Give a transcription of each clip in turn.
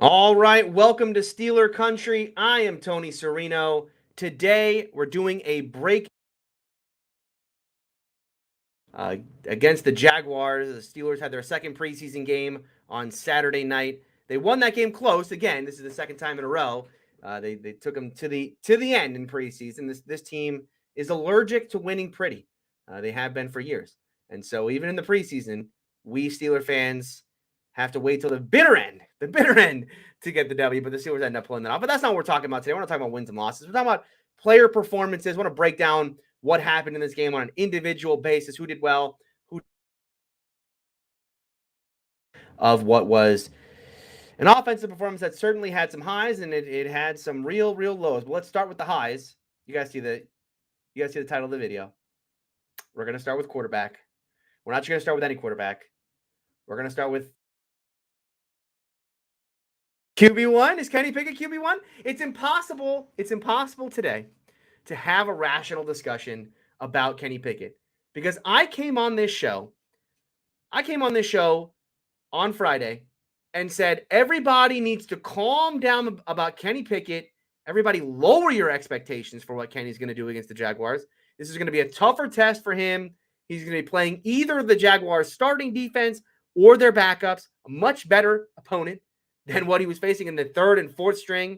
All right, welcome to Steeler Country. I am Tony Serino. Today, we're doing a break against the Jaguars. The Steelers had their second preseason game on Saturday night. They won that game close. Again, this is the second time in a row. They took them to the end in preseason. This team is allergic to winning pretty. They have been for years. And so even in the preseason, we Steeler fans have to wait till the bitter end to get the W, but the Steelers end up pulling that off. But that's not what we're talking about today. We're not talking about wins and losses. We're talking about player performances. We want to break down what happened in this game on an individual basis, who did well, who of what was an offensive performance that certainly had some highs and it had some real lows. But let's start with the highs. You guys see the title of the video. We're going to start with quarterback. We're not just going to start with any quarterback. We're going to start with QB1. Is Kenny Pickett QB1? It's impossible today to have a rational discussion about Kenny Pickett because I came on this show on Friday and said everybody needs to calm down about Kenny Pickett. Everybody lower your expectations for what Kenny's going to do against the Jaguars. This is going to be a tougher test for him. He's going to be playing either the Jaguars starting defense or their backups, a much better opponent than what he was facing in the third and fourth string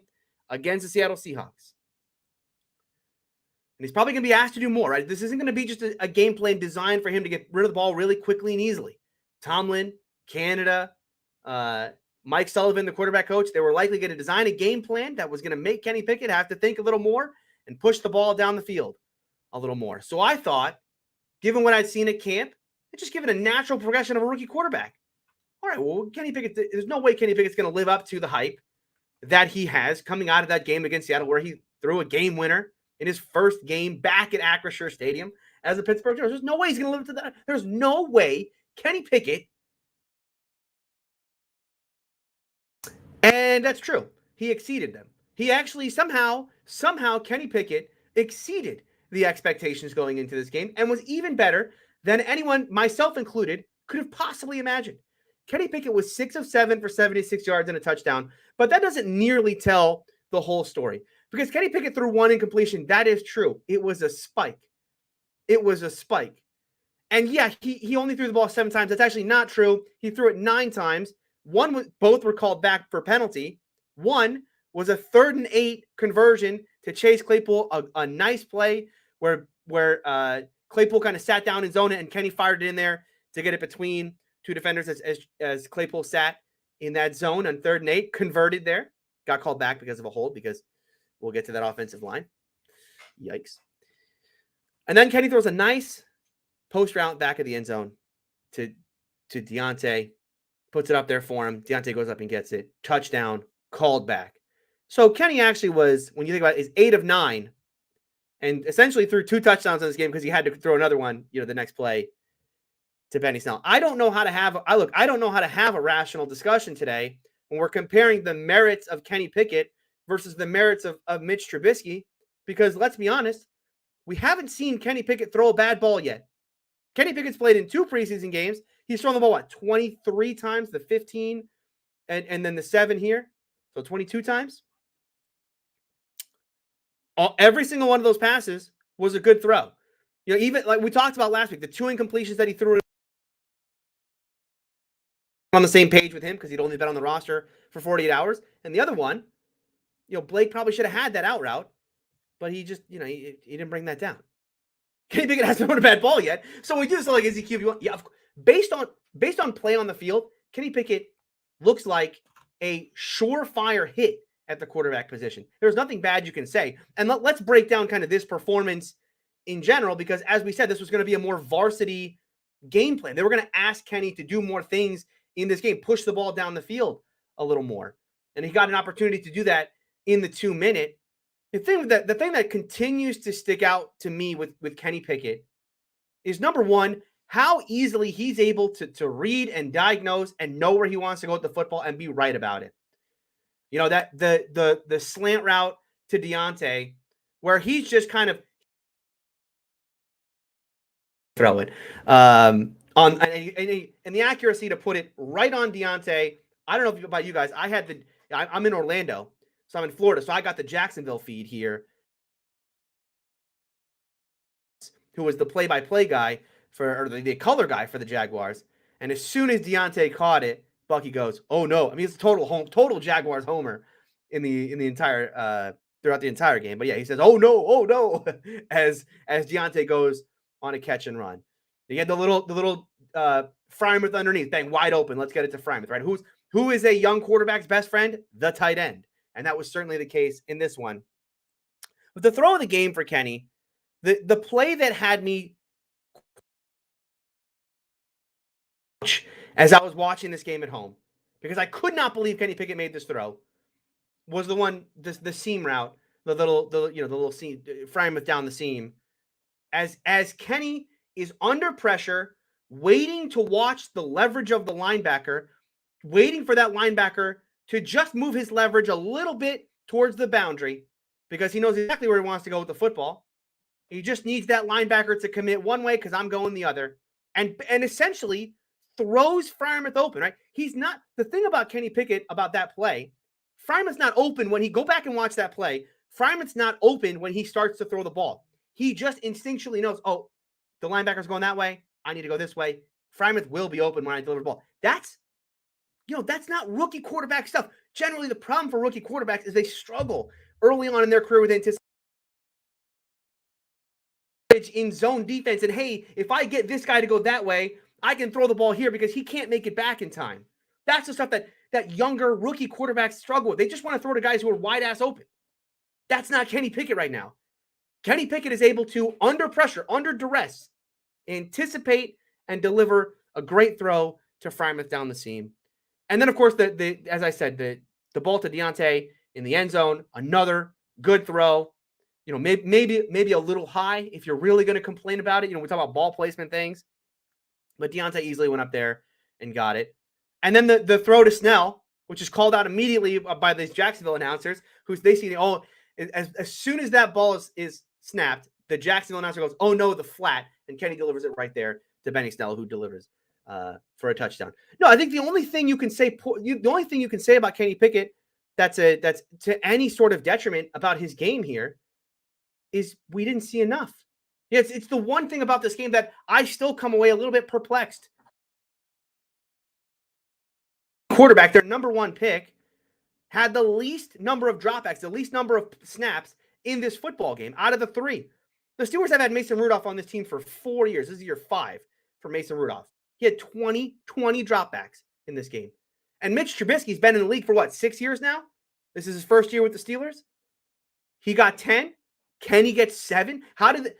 against the Seattle Seahawks. And he's probably going to be asked to do more, right? This isn't going to be just a game plan designed for him to get rid of the ball really quickly and easily. Tomlin, Canada, Mike Sullivan, the quarterback coach, they were likely going to design a game plan that was going to make Kenny Pickett have to think a little more and push the ball down the field a little more. So I thought, given what I'd seen at camp, and just given a natural progression of a rookie quarterback, all right, well, Kenny Pickett, there's no way Kenny Pickett's going to live up to the hype that he has coming out of that game against Seattle where he threw a game winner in his first game back at Acrisure Stadium as a Pittsburgh Steelers. There's no way he's going to live up to that. There's no way Kenny Pickett. And that's true. He exceeded them. He actually somehow Kenny Pickett exceeded the expectations going into this game and was even better than anyone, myself included, could have possibly imagined. Kenny Pickett was 6 of 7 for 76 yards and a touchdown, but that doesn't nearly tell the whole story because Kenny Pickett threw one incompletion. That is true. It was a spike. And yeah, he only threw the ball 7 times. That's actually not true. He threw it 9 times. Both were called back for penalty. One was a 3rd and 8 conversion to Chase Claypool, a nice play where Claypool kind of sat down in zone and Kenny fired it in there to get it between 2 defenders as Claypool sat in that zone on 3rd and 8, converted there, got called back because of a hold because we'll get to that offensive line. Yikes. And then Kenny throws a nice post route back of the end zone to Deontay, puts it up there for him. Deontay goes up and gets it. Touchdown, called back. So Kenny actually was, when you think about it, is 8 of 9 and essentially threw 2 touchdowns in this game because he had to throw another one, the next play to Benny Snell. I don't know how to have a rational discussion today when we're comparing the merits of Kenny Pickett versus the merits of Mitch Trubisky, because let's be honest, we haven't seen Kenny Pickett throw a bad ball yet. Kenny Pickett's played in 2 preseason games. He's thrown the ball, 23 times, the 15 and then the 7 here. So 22 times. Every single one of those passes was a good throw. Even like we talked about last week, the 2 incompletions that he threw on the same page with him because he'd only been on the roster for 48 hours. And the other one, Blake probably should have had that out route, but he just, he didn't bring that down. Kenny Pickett hasn't thrown a bad ball yet. So we do this like, is he QB1? Yeah, based on play on the field, Kenny Pickett looks like a surefire hit at the quarterback position. There's nothing bad you can say. And let's break down kind of this performance in general, because as we said, this was going to be a more varsity game plan. They were going to ask Kenny to do more things in this game, push the ball down the field a little more. And he got an opportunity to do that in the 2-minute. The thing that continues to stick out to me with Kenny Pickett is, number one, how easily he's able to read and diagnose and know where he wants to go with the football and be right about it. That the slant route to Deontay, where he's just kind of throw it and the accuracy to put it right on Deontay. I don't know about you guys. I I'm in Orlando, so I'm in Florida, so I got the Jacksonville feed here, who was the play-by-play guy or the color guy for the Jaguars. And as soon as Deontay caught it, Bucky goes, "Oh no!" I mean, it's a total Jaguars homer in the entire throughout the entire game. But yeah, he says, "Oh no," as Deontay goes on a catch and run. You get the little Frymouth underneath, bang, wide open. Let's get it to Frymouth, right? Who is a young quarterback's best friend? The tight end, and that was certainly the case in this one. But the throw of the game for Kenny, the play that had me as I was watching this game at home, because I could not believe Kenny Pickett made this throw, was the one, the seam route, the little seam, Frymouth down the seam, as Kenny is under pressure, waiting to watch the leverage of the linebacker, waiting for that linebacker to just move his leverage a little bit towards the boundary, because he knows exactly where he wants to go with the football. He just needs that linebacker to commit one way because I'm going the other, and essentially throws Frymouth open, right? He's not, the thing about Kenny Pickett about that play, Frymouth's not open when he, go back and watch that play, Frymouth's not open when he starts to throw the ball. He just instinctually knows, oh, the linebacker's going that way, I need to go this way. Frymouth will be open when I deliver the ball. That's not rookie quarterback stuff. Generally, the problem for rookie quarterbacks is they struggle early on in their career with anticipation in zone defense. And hey, if I get this guy to go that way, I can throw the ball here because he can't make it back in time. That's the stuff that younger rookie quarterbacks struggle with. They just want to throw to guys who are wide ass open. That's not Kenny Pickett right now. Kenny Pickett is able to, under pressure, under duress, anticipate and deliver a great throw to Frymouth down the seam. And then, of course, as I said, the ball to Deontay in the end zone, another good throw. Maybe a little high if you're really going to complain about it. We talk about ball placement things. But Deontay easily went up there and got it. And then the throw to Snell, which is called out immediately by these Jacksonville announcers, who they see, as soon as that ball is snapped, the Jacksonville announcer goes, "Oh no, the flat," and Kenny delivers it right there to Benny Snell, who delivers for a touchdown. No, I think the only thing you can say about Kenny Pickett that's to any sort of detriment about his game here is we didn't see enough. Yeah, it's the one thing about this game that I still come away a little bit perplexed. Quarterback, their number one pick, had the least number of dropbacks, the least number of snaps in this football game out of the three. The Steelers have had Mason Rudolph on this team for 4 years. This is year 5 for Mason Rudolph. He had 20 dropbacks in this game. And Mitch Trubisky's been in the league for what, 6 years now? This is his first year with the Steelers. He got 10. Kenny gets 7. How did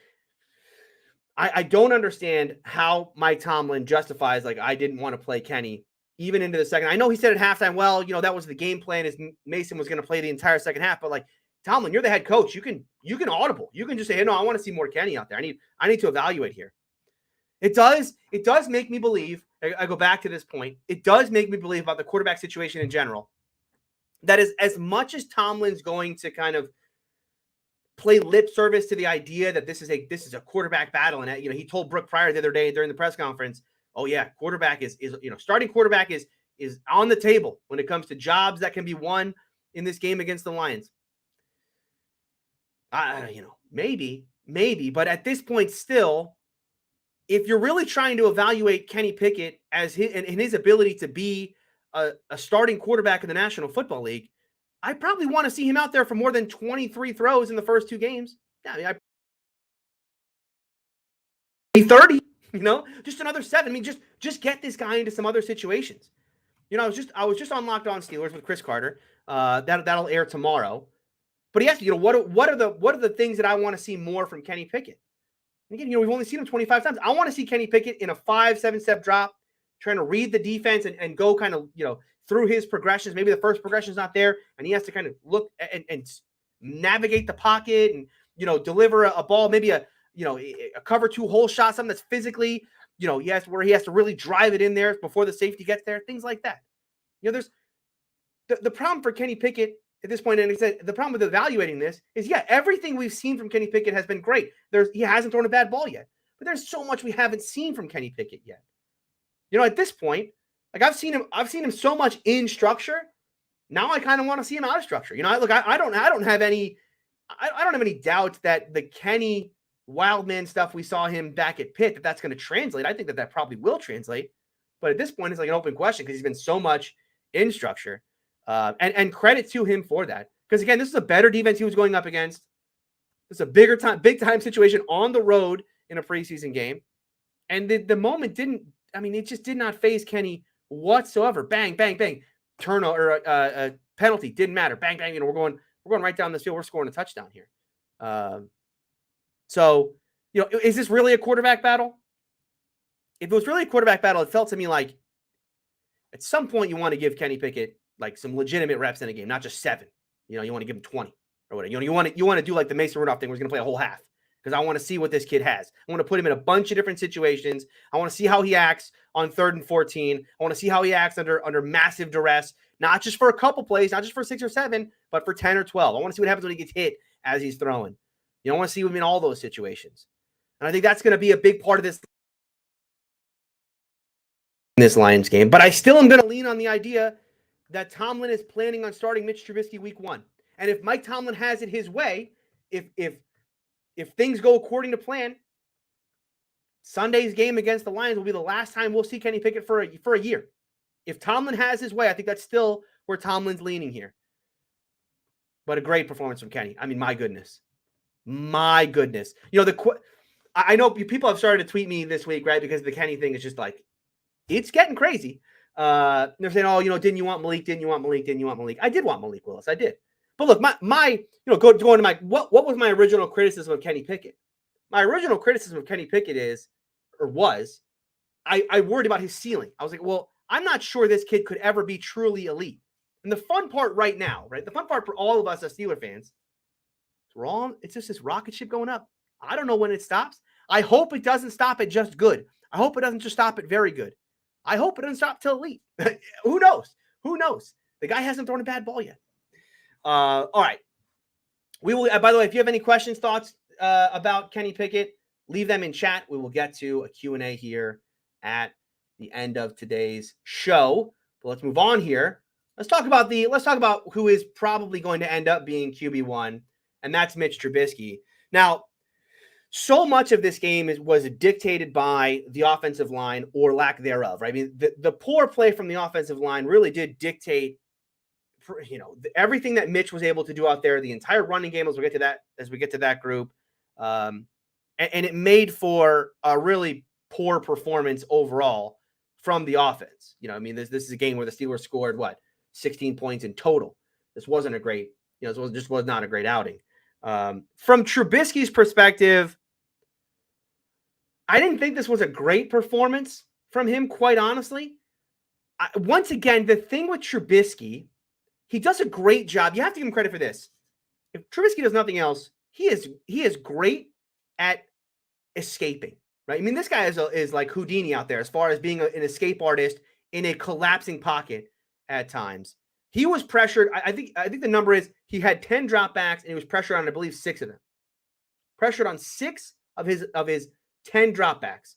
I don't understand how Mike Tomlin justifies, like, I didn't want to play Kenny even into the second. I know he said at halftime, well, that was the game plan, is Mason was going to play the entire second half. But like, Tomlin, you're the head coach. You can audible. You can just say, hey, no, I want to see more Kenny out there. I need to evaluate here. It does make me believe, I go back to this point, it does make me believe about the quarterback situation in general, that is, as much as Tomlin's going to kind of play lip service to the idea that this is a quarterback battle. And he told Brooke Pryor the other day during the press conference, oh yeah, quarterback is starting quarterback is on the table when it comes to jobs that can be won in this game against the Lions. Maybe, but at this point still, if you're really trying to evaluate Kenny Pickett as his ability to be a starting quarterback in the National Football League, I probably want to see him out there for more than 23 throws in the first 2 games. Yeah, 30, just another 7. I mean, just get this guy into some other situations. I was just on Locked On Steelers with Chris Carter. That'll air tomorrow. But he asked me, what are the things that I want to see more from Kenny Pickett? And again, we've only seen him 25 times. I want to see Kenny Pickett in a 5-7 step drop, trying to read the defense and go kind of, through his progressions. Maybe the first progression is not there, and he has to kind of look and navigate the pocket and, deliver a ball, maybe a cover 2 hole shot, something that's physically, he has to really drive it in there before the safety gets there, things like that. There's the problem for Kenny Pickett at this point, and he said the problem with evaluating this is, everything we've seen from Kenny Pickett has been great. He hasn't thrown a bad ball yet, but there's so much we haven't seen from Kenny Pickett yet. At this point, like I've seen him so much in structure. Now I kind of want to see him out of structure. You know, look, I don't have any doubt that the Kenny Wildman stuff we saw him back at Pitt, that's going to translate. I think that probably will translate. But at this point, it's like an open question because he's been so much in structure. And credit to him for that. Because again, this is a better defense he was going up against. It's a big time situation on the road in a preseason game. And the moment it just did not faze Kenny whatsoever. Bang, bang, bang. Turnover, a penalty, didn't matter. Bang, bang. We're going right down this field. We're scoring a touchdown here. So, is this really a quarterback battle? If it was really a quarterback battle, it felt to me like at some point you want to give Kenny Pickett like some legitimate reps in a game, not just 7. You want to give him 20 or whatever. You want to do like the Mason Rudolph thing where he's going to play a whole half because I want to see what this kid has. I want to put him in a bunch of different situations. I want to see how he acts on 3rd and 14. I want to see how he acts under massive duress, not just for a couple plays, not just for 6 or 7, but for 10 or 12. I want to see what happens when he gets hit as he's throwing. I want to see him in all those situations. And I think that's going to be a big part of this Lions game. But I still am going to lean on the idea that Tomlin is planning on starting Mitch Trubisky week 1. And if Mike Tomlin has it his way, if things go according to plan, Sunday's game against the Lions will be the last time we'll see Kenny Pickett for a year. If Tomlin has his way, I think that's still where Tomlin's leaning here. But a great performance from Kenny. I mean, my goodness. My goodness. I know people have started to tweet me this week, right? Because the Kenny thing is just like, it's getting crazy. They're saying, oh, didn't you want Malik? Didn't you want Malik? Didn't you want Malik? I did want Malik Willis. I did. But look, going to my, what was my original criticism of Kenny Pickett? My original criticism of Kenny Pickett was, I worried about his ceiling. I was like, well, I'm not sure this kid could ever be truly elite. And the fun part right now, right? The fun part for all of us as Steeler fans, it's just this rocket ship going up. I don't know when it stops. I hope it doesn't stop at just good. I hope it doesn't just stop at very good. I hope it doesn't stop till elite. Who knows? Who knows? The guy hasn't thrown a bad ball yet. All right. We will. By the way, if you have any questions, thoughts about Kenny Pickett, leave them in chat. We will get to a Q&A here at the end of today's show. But let's move on here. Let's talk about who is probably going to end up being QB1, and that's Mitch Trubisky. Now, so much of this game was dictated by the offensive line or lack thereof, right? I mean, the poor play from the offensive line really did dictate, everything that Mitch was able to do out there, the entire running game as we get to that group. And it made for a really poor performance overall from the offense. This is a game where the Steelers scored 16 points in total. This wasn't a great, this was not a great outing. From Trubisky's perspective, I didn't think this was a great performance from him, quite honestly. Once again, the thing with Trubisky, he does a great job. You have to give him credit for this. If Trubisky does nothing else, he is great at escaping, right? I mean, this guy is like Houdini out there as far as being an escape artist in a collapsing pocket at times. He was pressured. I think the number is he had 10 dropbacks and he was pressured on, I believe, 6 of them. Pressured on 6 of his 10 dropbacks.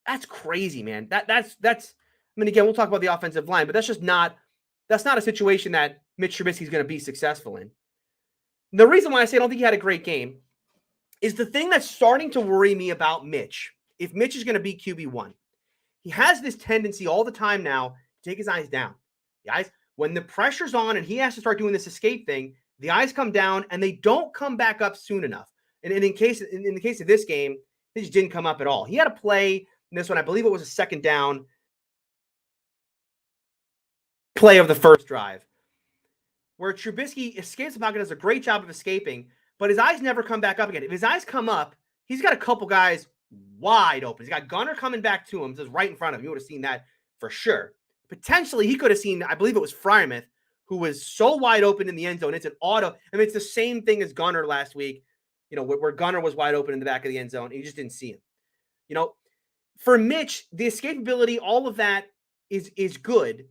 That's crazy, man. That's. I mean, again, we'll talk about the offensive line, but that's not a situation that Mitch Trubisky is going to be successful in. The reason why I say I don't think he had a great game is the thing that's starting to worry me about Mitch. If Mitch is going to be QB1, he has this tendency all the time now to take his eyes down. The eyes, when the pressure's on and he has to start doing this escape thing, the eyes come down and they don't come back up soon enough. And in the case of this game, they just didn't come up at all. He had a play in this one, I believe it was a 2nd down play of the first drive, where Trubisky escapes the pocket, does a great job of escaping, but his eyes never come back up again. If his eyes come up, he's got a couple guys wide open. He's got Gunner coming back to him, just right in front of him. You would have seen that for sure. Potentially, he could have seen, I believe it was Freiermuth, who was so wide open in the end zone. It's an auto. I mean, it's the same thing as Gunner last week, where Gunner was wide open in the back of the end zone. And you just didn't see him. For Mitch, the escapability, all of that is good.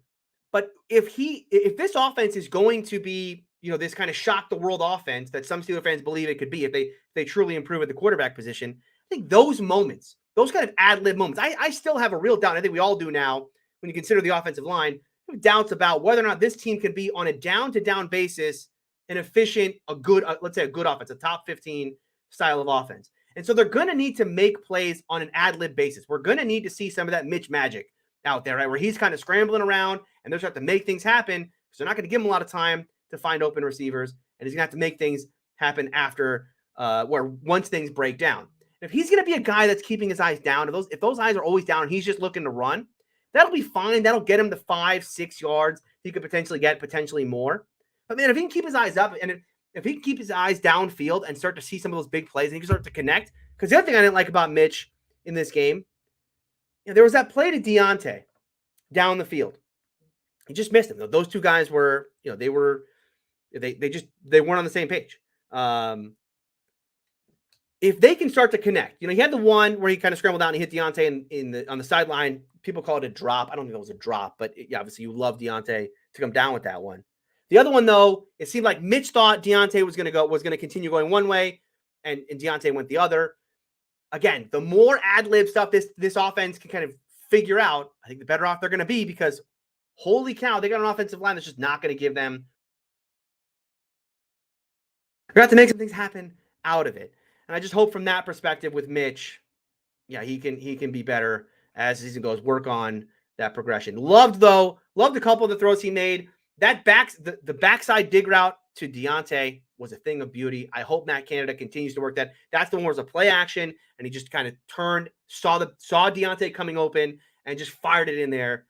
But if this offense is going to be, this kind of shock the world offense that some Steelers fans believe it could be, if they truly improve at the quarterback position, I think those moments, those kind of ad-lib moments, I still have a real doubt. I think we all do now when you consider the offensive line. doubts about whether or not this team could be on a down-to-down basis an efficient, let's say a good offense, a top 15 style of offense. And so they're going to need to make plays on an ad-lib basis. We're going to need to see some of that Mitch magic out there, right, where he's kind of scrambling around and they're trying to make things happen because they're not going to give him a lot of time to find open receivers, and he's going to have to make things happen after once things break down. If he's going to be a guy that's keeping his eyes down, if those eyes are always down and he's just looking to run, that'll be fine. That'll get him to 5-6 yards. He could potentially more. But man, if he can keep his eyes up and if he can keep his eyes downfield and start to see some of those big plays and he can start to connect, because the other thing I didn't like about Mitch in this game, there was that play to Deontay down the field. He just missed him. Those two guys were, they weren't on the same page. If they can start to connect, he had the one where he kind of scrambled out and he hit Deontay on the sideline. People call it a drop. I don't think it was a drop, but obviously you love Deontay to come down with that one. The other one, though, it seemed like Mitch thought Deontay was going to continue going one way, and Deontay went the other. Again, the more ad-lib stuff this offense can kind of figure out, I think the better off they're going to be, because holy cow, they got an offensive line that's just not going to give them. They're going to have to make some things happen out of it. And I just hope from that perspective with Mitch, he can be better as the season goes, work on that progression. Loved a couple of the throws he made. That the backside dig route to Deontay was a thing of beauty. I hope Matt Canada continues to work that. That's the one where it was a play action, and he just kind of turned, saw Deontay coming open, and just fired it in there.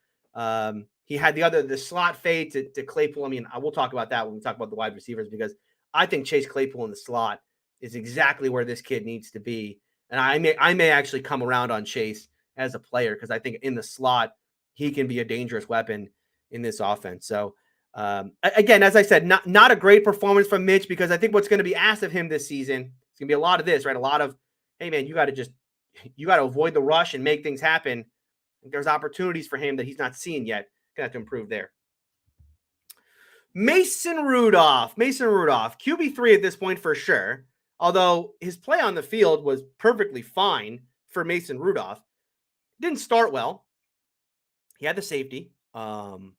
He had the slot fade to Claypool. I mean, I will talk about that when we talk about the wide receivers, because I think Chase Claypool in the slot is exactly where this kid needs to be. And I may actually come around on Chase as a player, because I think in the slot he can be a dangerous weapon in this offense. So again, as I said, not a great performance from Mitch, because I think what's going to be asked of him this season is going to be a lot of this, right? A lot of, hey man, you got to avoid the rush and make things happen. There's opportunities for him that he's not seeing yet. Gonna have to improve there. Mason Rudolph, QB3 at this point for sure. Although his play on the field was perfectly fine for Mason Rudolph. Didn't start well. He had the safety. Yikes.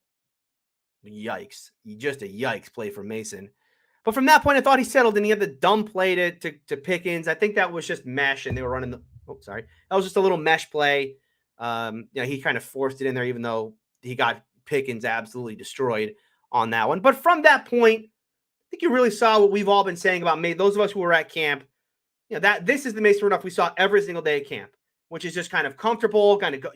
Just a yikes play from Mason. But from that point, I thought he settled, and he had the dumb play to Pickens. I think that was just mesh, and they were running that was just a little mesh play. He kind of forced it in there, even though he got Pickens absolutely destroyed on that one. But from that point, I think you really saw what we've all been saying about those of us who were at camp. That this is the Mason Rudolph we saw every single day at camp, which is just kind of comfortable, kind of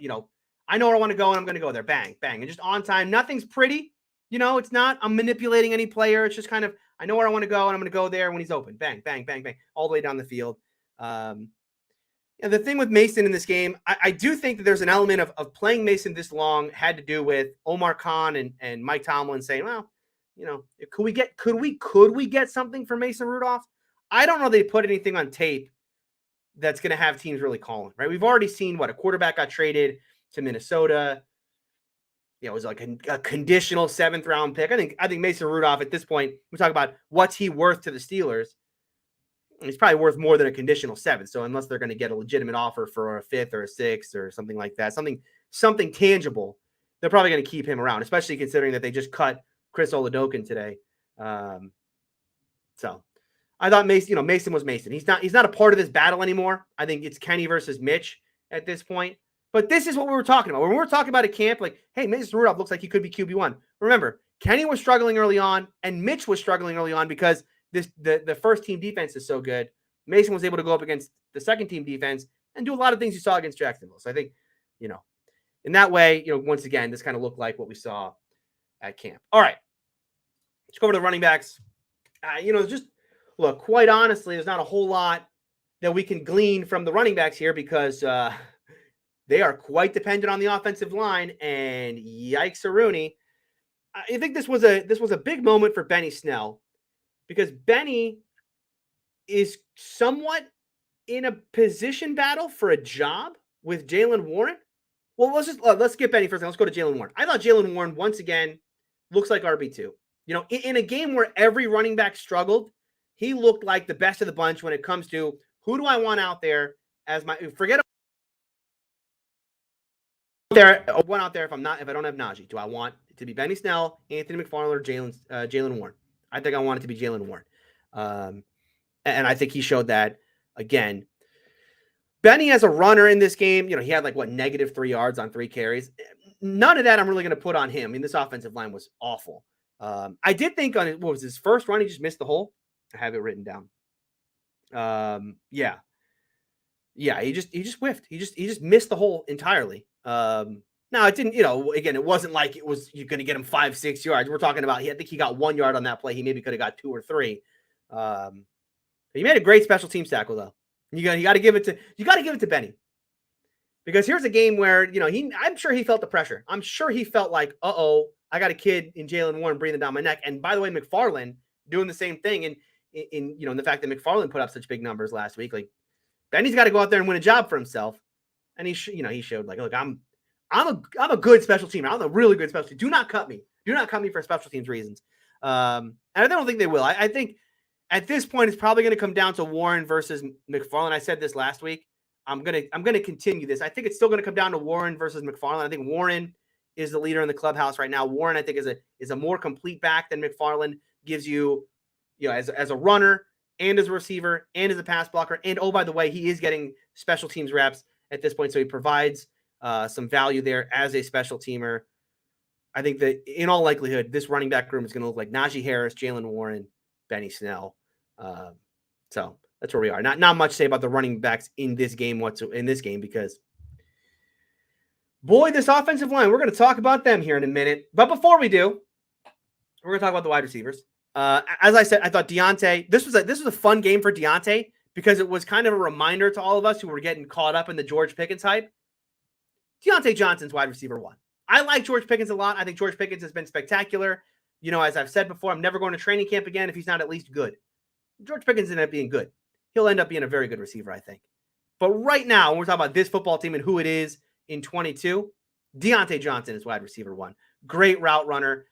I know where I want to go, and I'm going to go there, bang, bang, and just on time. Nothing's pretty, it's not I'm manipulating any player. It's just kind of I know where I want to go, and I'm going to go there when he's open, bang, bang, bang, bang, all the way down the field. The thing with Mason in this game, I do think that there's an element of playing Mason this long had to do with Omar Khan and Mike Tomlin saying, well, could we get something from Mason Rudolph? I don't know they put anything on tape that's going to have teams really calling, right? We've already seen a quarterback got traded to Minnesota. It was like a conditional 7th round pick. I think Mason Rudolph at this point, we talk about what's he worth to the Steelers. He's probably worth more than a conditional 7th. So unless they're going to get a legitimate offer for a 5th or a 6th or something like that, something tangible, they're probably going to keep him around, especially considering that they just cut Chris Oladokun today. So I thought Mason was Mason. He's not a part of this battle anymore. I think it's Kenny versus Mitch at this point. But this is what we were talking about. When we were talking about at camp, like, hey, Mason Rudolph looks like he could be QB1. Remember, Kenny was struggling early on, and Mitch was struggling early on because the first team defense is so good. Mason was able to go up against the second team defense and do a lot of things you saw against Jacksonville. So I think, in that way, once again, this kind of looked like what we saw at camp. All right, let's go over to the running backs. Just look, quite honestly, there's not a whole lot that we can glean from the running backs here because they are quite dependent on the offensive line. And yikes-a-rooney. I think this was a big moment for Benny Snell, because Benny is somewhat in a position battle for a job with Jaylen Warren. Well, let's get Benny first. Let's go to Jaylen Warren. I thought Jaylen Warren, once again, looks like RB2. In a game where every running back struggled, he looked like the best of the bunch when it comes to who do I want out there as my – forget one out there. If I don't have Najee, do I want it to be Benny Snell, Anthony McFarland, or Jalen Warren? I think I want it to be Jalen Warren, and I think he showed that again. Benny as a runner in this game, he had -3 yards on 3 carries. None of that I'm really going to put on him. I mean, this offensive line was awful. I did think on what was his first run, he just missed the hole. I have it written down. Yeah, he just whiffed. He just missed the hole entirely. Now it didn't, again, it wasn't like you're going to get him 5-6 yards. We're talking about, I think he got 1 yard on that play. He maybe could have got 2 or 3. He made a great special teams tackle though. You got to give it to Benny, because here's a game where I'm sure he felt the pressure. I'm sure he felt like, I got a kid in Jalen Warren breathing down my neck. And by the way, McFarland doing the same thing. And in the fact that McFarland put up such big numbers last week, like Benny's got to go out there and win a job for himself. And he showed like, look, I'm a good special teamer. I'm a really good special team. Do not cut me. Do not cut me for special teams reasons. And I don't think they will. I think at this point, it's probably going to come down to Warren versus McFarland. I said this last week. I'm gonna continue this. I think it's still going to come down to Warren versus McFarland. I think Warren is the leader in the clubhouse right now. Warren, I think, is a more complete back than McFarland. Gives you, as a runner and as a receiver and as a pass blocker. And by the way, he is getting special teams reps at this point, so he provides some value there as a special teamer. I think that in all likelihood, this running back room is going to look like Najee Harris, Jalen Warren, Benny Snell. So that's where we are. Not much to say about the running backs in this game because boy, this offensive line, we're going to talk about them here in a minute. But before we do, we're going to talk about the wide receivers. As I said, I thought Deontay, this was a fun game for Deontay because it was kind of a reminder to all of us who were getting caught up in the George Pickens hype. Deontay Johnson's wide receiver 1. I like George Pickens a lot. I think George Pickens has been spectacular. As I've said before, I'm never going to training camp again if he's not at least good. George Pickens ended up being good. He'll end up being a very good receiver, I think. But right now, when we're talking about this football team and who it is in 22, Deontay Johnson is wide receiver 1. Great route runner.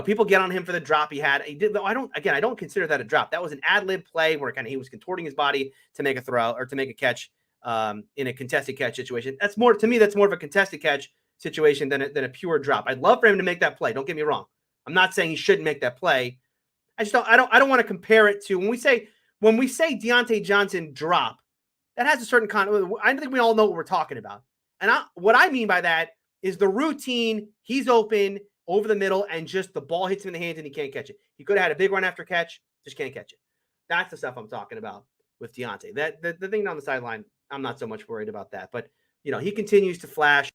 People get on him for the drop he had. I don't consider that a drop. That was an ad-lib play where he was contorting his body to make a throw or to make a catch in a contested catch situation. That's more of a contested catch situation than a pure drop. I'd love for him to make that play. Don't get me wrong. I'm not saying he shouldn't make that play. I don't want to compare it to when we say Deontay Johnson drop, that has a certain I think we all know what we're talking about. And what I mean by that is the routine, he's open over the middle and just the ball hits him in the hands and he can't catch it. He could have had a big run after catch, just can't catch it. That's the stuff I'm talking about with Deontay. The thing on the sideline, I'm not so much worried about that. But, he continues to flash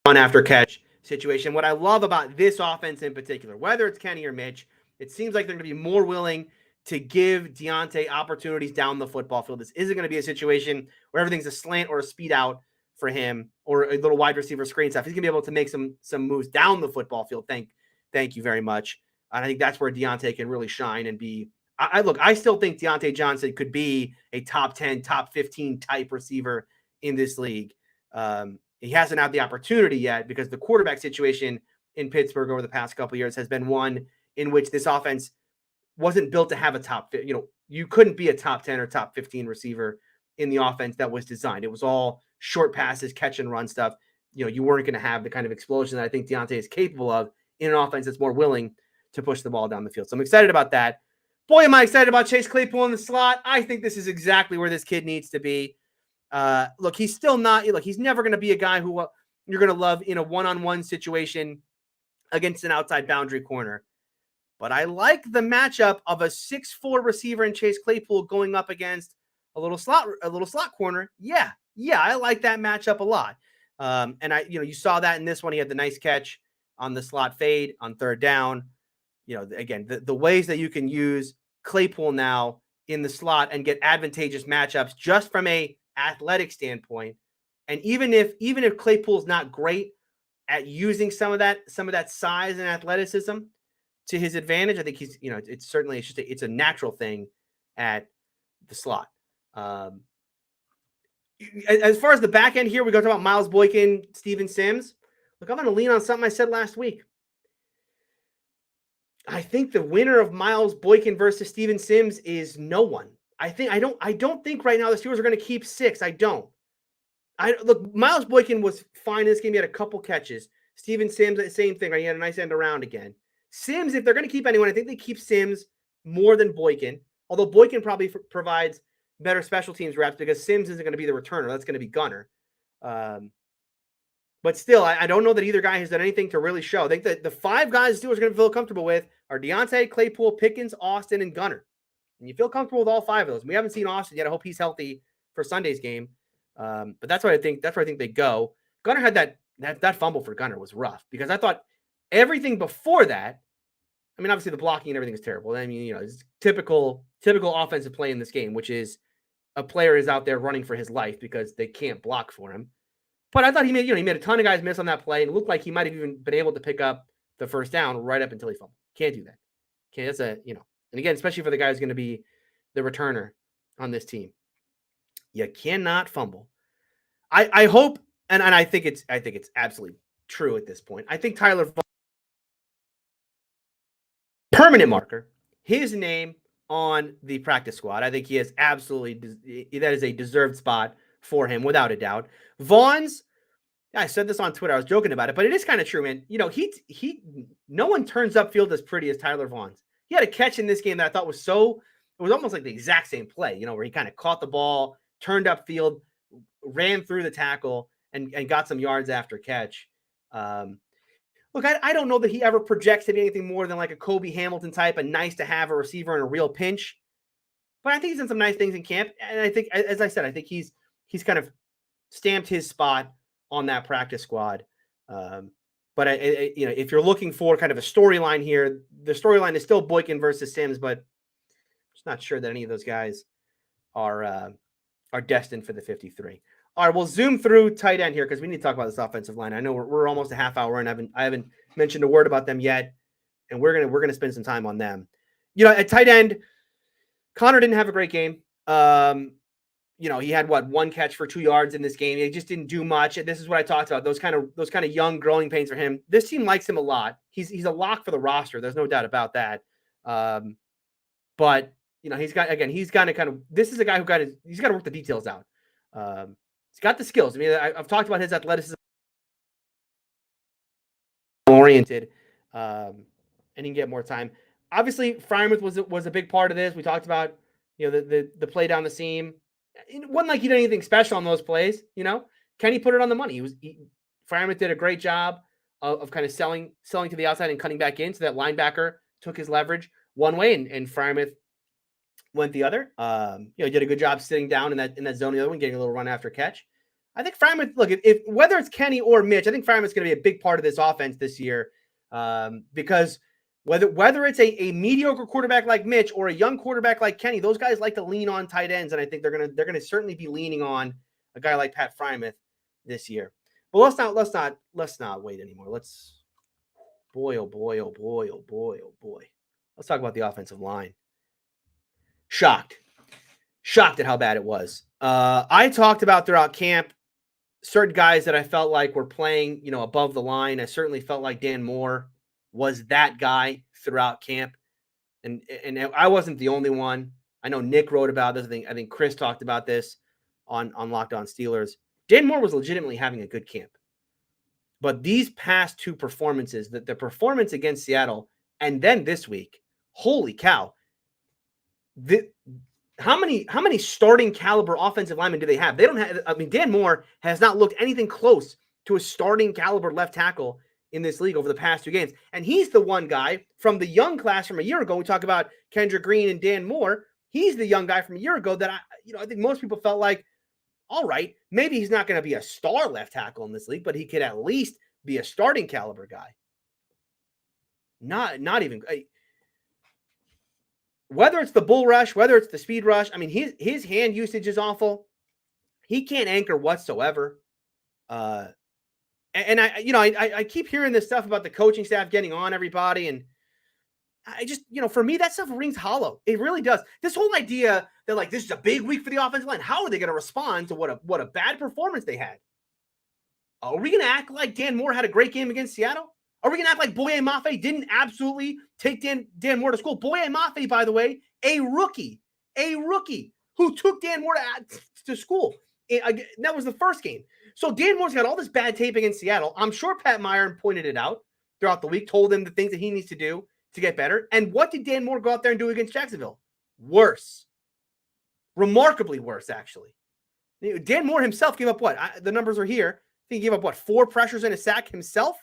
on after catch situation. What I love about this offense in particular, whether it's Kenny or Mitch, it seems like they're going to be more willing to give Deontay opportunities down the football field. This isn't going to be a situation where everything's a slant or a speed out for him or a little wide receiver screen stuff. He's going to be able to make some moves down the football field. Thank you very much. And I think that's where Deontay can really shine and be. I still think Deontay Johnson could be a top 10, top 15 type receiver in this league. He hasn't had the opportunity yet because the quarterback situation in Pittsburgh over the past couple of years has been one in which this offense wasn't built to have a top, you couldn't be a top 10 or top 15 receiver in the offense that was designed. It was all short passes, catch and run stuff. You weren't going to have the kind of explosion that I think Deontay is capable of in an offense that's more willing to push the ball down the field. So I'm excited about that. Boy, am I excited about Chase Claypool in the slot. I think this is exactly where this kid needs to be. Look, he's still not, he's never going to be a guy who you're going to love in a one-on-one situation against an outside boundary corner. But I like the matchup of a 6'4" receiver in Chase Claypool going up against a little slot corner. Yeah, I like that matchup a lot. And you saw that in this one. He had the nice catch on the slot fade on third down. Again, the ways that you can use Claypool now in the slot and get advantageous matchups just from a athletic standpoint. And even if Claypool's not great at using some of that size and athleticism to his advantage, I think he's, it's a natural thing at the slot. As far as the back end here, we go talk about Miles Boykin, Steven Sims. Look, I'm going to lean on something I said last week. I think the winner of Miles Boykin versus Steven Sims is no one. I don't think right now the Steelers are going to keep 6. I don't. Look, Miles Boykin was fine in this game. He had a couple catches. Steven Sims, same thing. Right? He had a nice end around again. Sims, if they're going to keep anyone, I think they keep Sims more than Boykin. Although Boykin probably provides better special teams reps because Sims isn't going to be the returner. That's going to be Gunner. But still, I don't know that either guy has done anything to really show. I think that the 5 guys the Steelers are going to feel comfortable with are Deontay, Claypool, Pickens, Austin, and Gunner. And you feel comfortable with all 5 of those. We haven't seen Austin yet. I hope he's healthy for Sunday's game. But that's what I think. That's where I think they go. Gunner had that fumble for Gunner was rough because I thought everything before that. I mean, obviously the blocking and everything is terrible. I mean, it's typical offensive play in this game, which is a player is out there running for his life because they can't block for him. But I thought he made a ton of guys miss on that play, and it looked like he might have even been able to pick up the first down right up until he fumbled. Can't do that. Okay, that's and again, especially for the guy who's going to be the returner on this team. You cannot fumble. I hope, and I think it's absolutely true at this point. I think Tyler Vaughn, permanent marker, his name on the practice squad. I think he is absolutely that is a deserved spot for him without a doubt. Vaughn's, I said this on Twitter. I was joking about it, but it is kind of true, man. No one turns upfield as pretty as Tyler Vaughn's. He had a catch in this game that I thought was it was almost like the exact same play, where he kind of caught the ball, turned upfield, ran through the tackle, and got some yards after catch. Look, I don't know that he ever projects to be anything more than like a Kobe Hamilton type, a nice to have a receiver in a real pinch. But I think he's done some nice things in camp. And I think, as I said, I think he's kind of stamped his spot on that practice squad. But if you're looking for kind of a storyline here, the storyline is still Boykin versus Sims, but I'm just not sure that any of those guys are destined for the 53. All right, we'll zoom through tight end here because we need to talk about this offensive line. I know we're almost a half hour and I haven't mentioned a word about them yet, and we're gonna spend some time on them. At tight end, Connor didn't have a great game. He had one catch for 2 yards in this game. He just didn't do much. And this is what I talked about. Those kind of young growing pains for him. This team likes him a lot. He's a lock for the roster. There's no doubt about that. But this is a guy he's got to work the details out. He's got the skills. I mean, I've talked about his athleticism oriented, and he can get more time. Obviously, Freiermuth was a big part of this. We talked about the play down the seam. It wasn't like he did anything special on those plays. Kenny put it on the money. Freiermuth did a great job of kind of selling to the outside and cutting back in, so that linebacker took his leverage one way and Freiermuth went the other. He did a good job sitting down in that zone, the other one, getting a little run after catch. I think Freiermuth, look, if whether it's Kenny or Mitch, I think Freiermuth's going to be a big part of this offense this year, because whether it's a mediocre quarterback like Mitch or a young quarterback like Kenny, those guys like to lean on tight ends, and I think they're gonna certainly be leaning on a guy like Pat Freiermuth this year. But let's not wait anymore. Let's boy. Let's talk about the offensive line. Shocked at how bad it was. I talked about throughout camp certain guys that I felt like were playing, above the line. I certainly felt like Dan Moore was that guy throughout camp. And I wasn't the only one. I know Nick wrote about this. I think Chris talked about this on Locked On Steelers. Dan Moore was legitimately having a good camp. But these past 2 performances, the performance against Seattle and then this week, holy cow. How many starting caliber offensive linemen do they have? They don't have. I mean, Dan Moore has not looked anything close to a starting caliber left tackle in this league over the past 2 games. And he's the one guy from the young class from a year ago. We talk about Kendrick Green and Dan Moore. He's the young guy from a year ago that I think most people felt like, all right, maybe he's not going to be a star left tackle in this league, but he could at least be a starting caliber guy. Not even. Whether it's the bull rush, whether it's the speed rush, I mean, his hand usage is awful. He can't anchor whatsoever. And I keep hearing this stuff about the coaching staff getting on everybody. And I just, for me, that stuff rings hollow. It really does. This whole idea that like, this is a big week for the offensive line. How are they going to respond to what a bad performance they had? Are we going to act like Dan Moore had a great game against Seattle? Are we going to act like Boye Mafe didn't absolutely take Dan Moore to school? Boye Mafe, by the way, a rookie who took Dan Moore to school. That was the first game. So Dan Moore's got all this bad tape against Seattle. I'm sure Pat Meyer pointed it out throughout the week, told him the things that he needs to do to get better. And what did Dan Moore go out there and do against Jacksonville? Worse. Remarkably worse, actually. Dan Moore himself gave up what? The numbers are here. I think he gave up what? 4 pressures and a sack himself?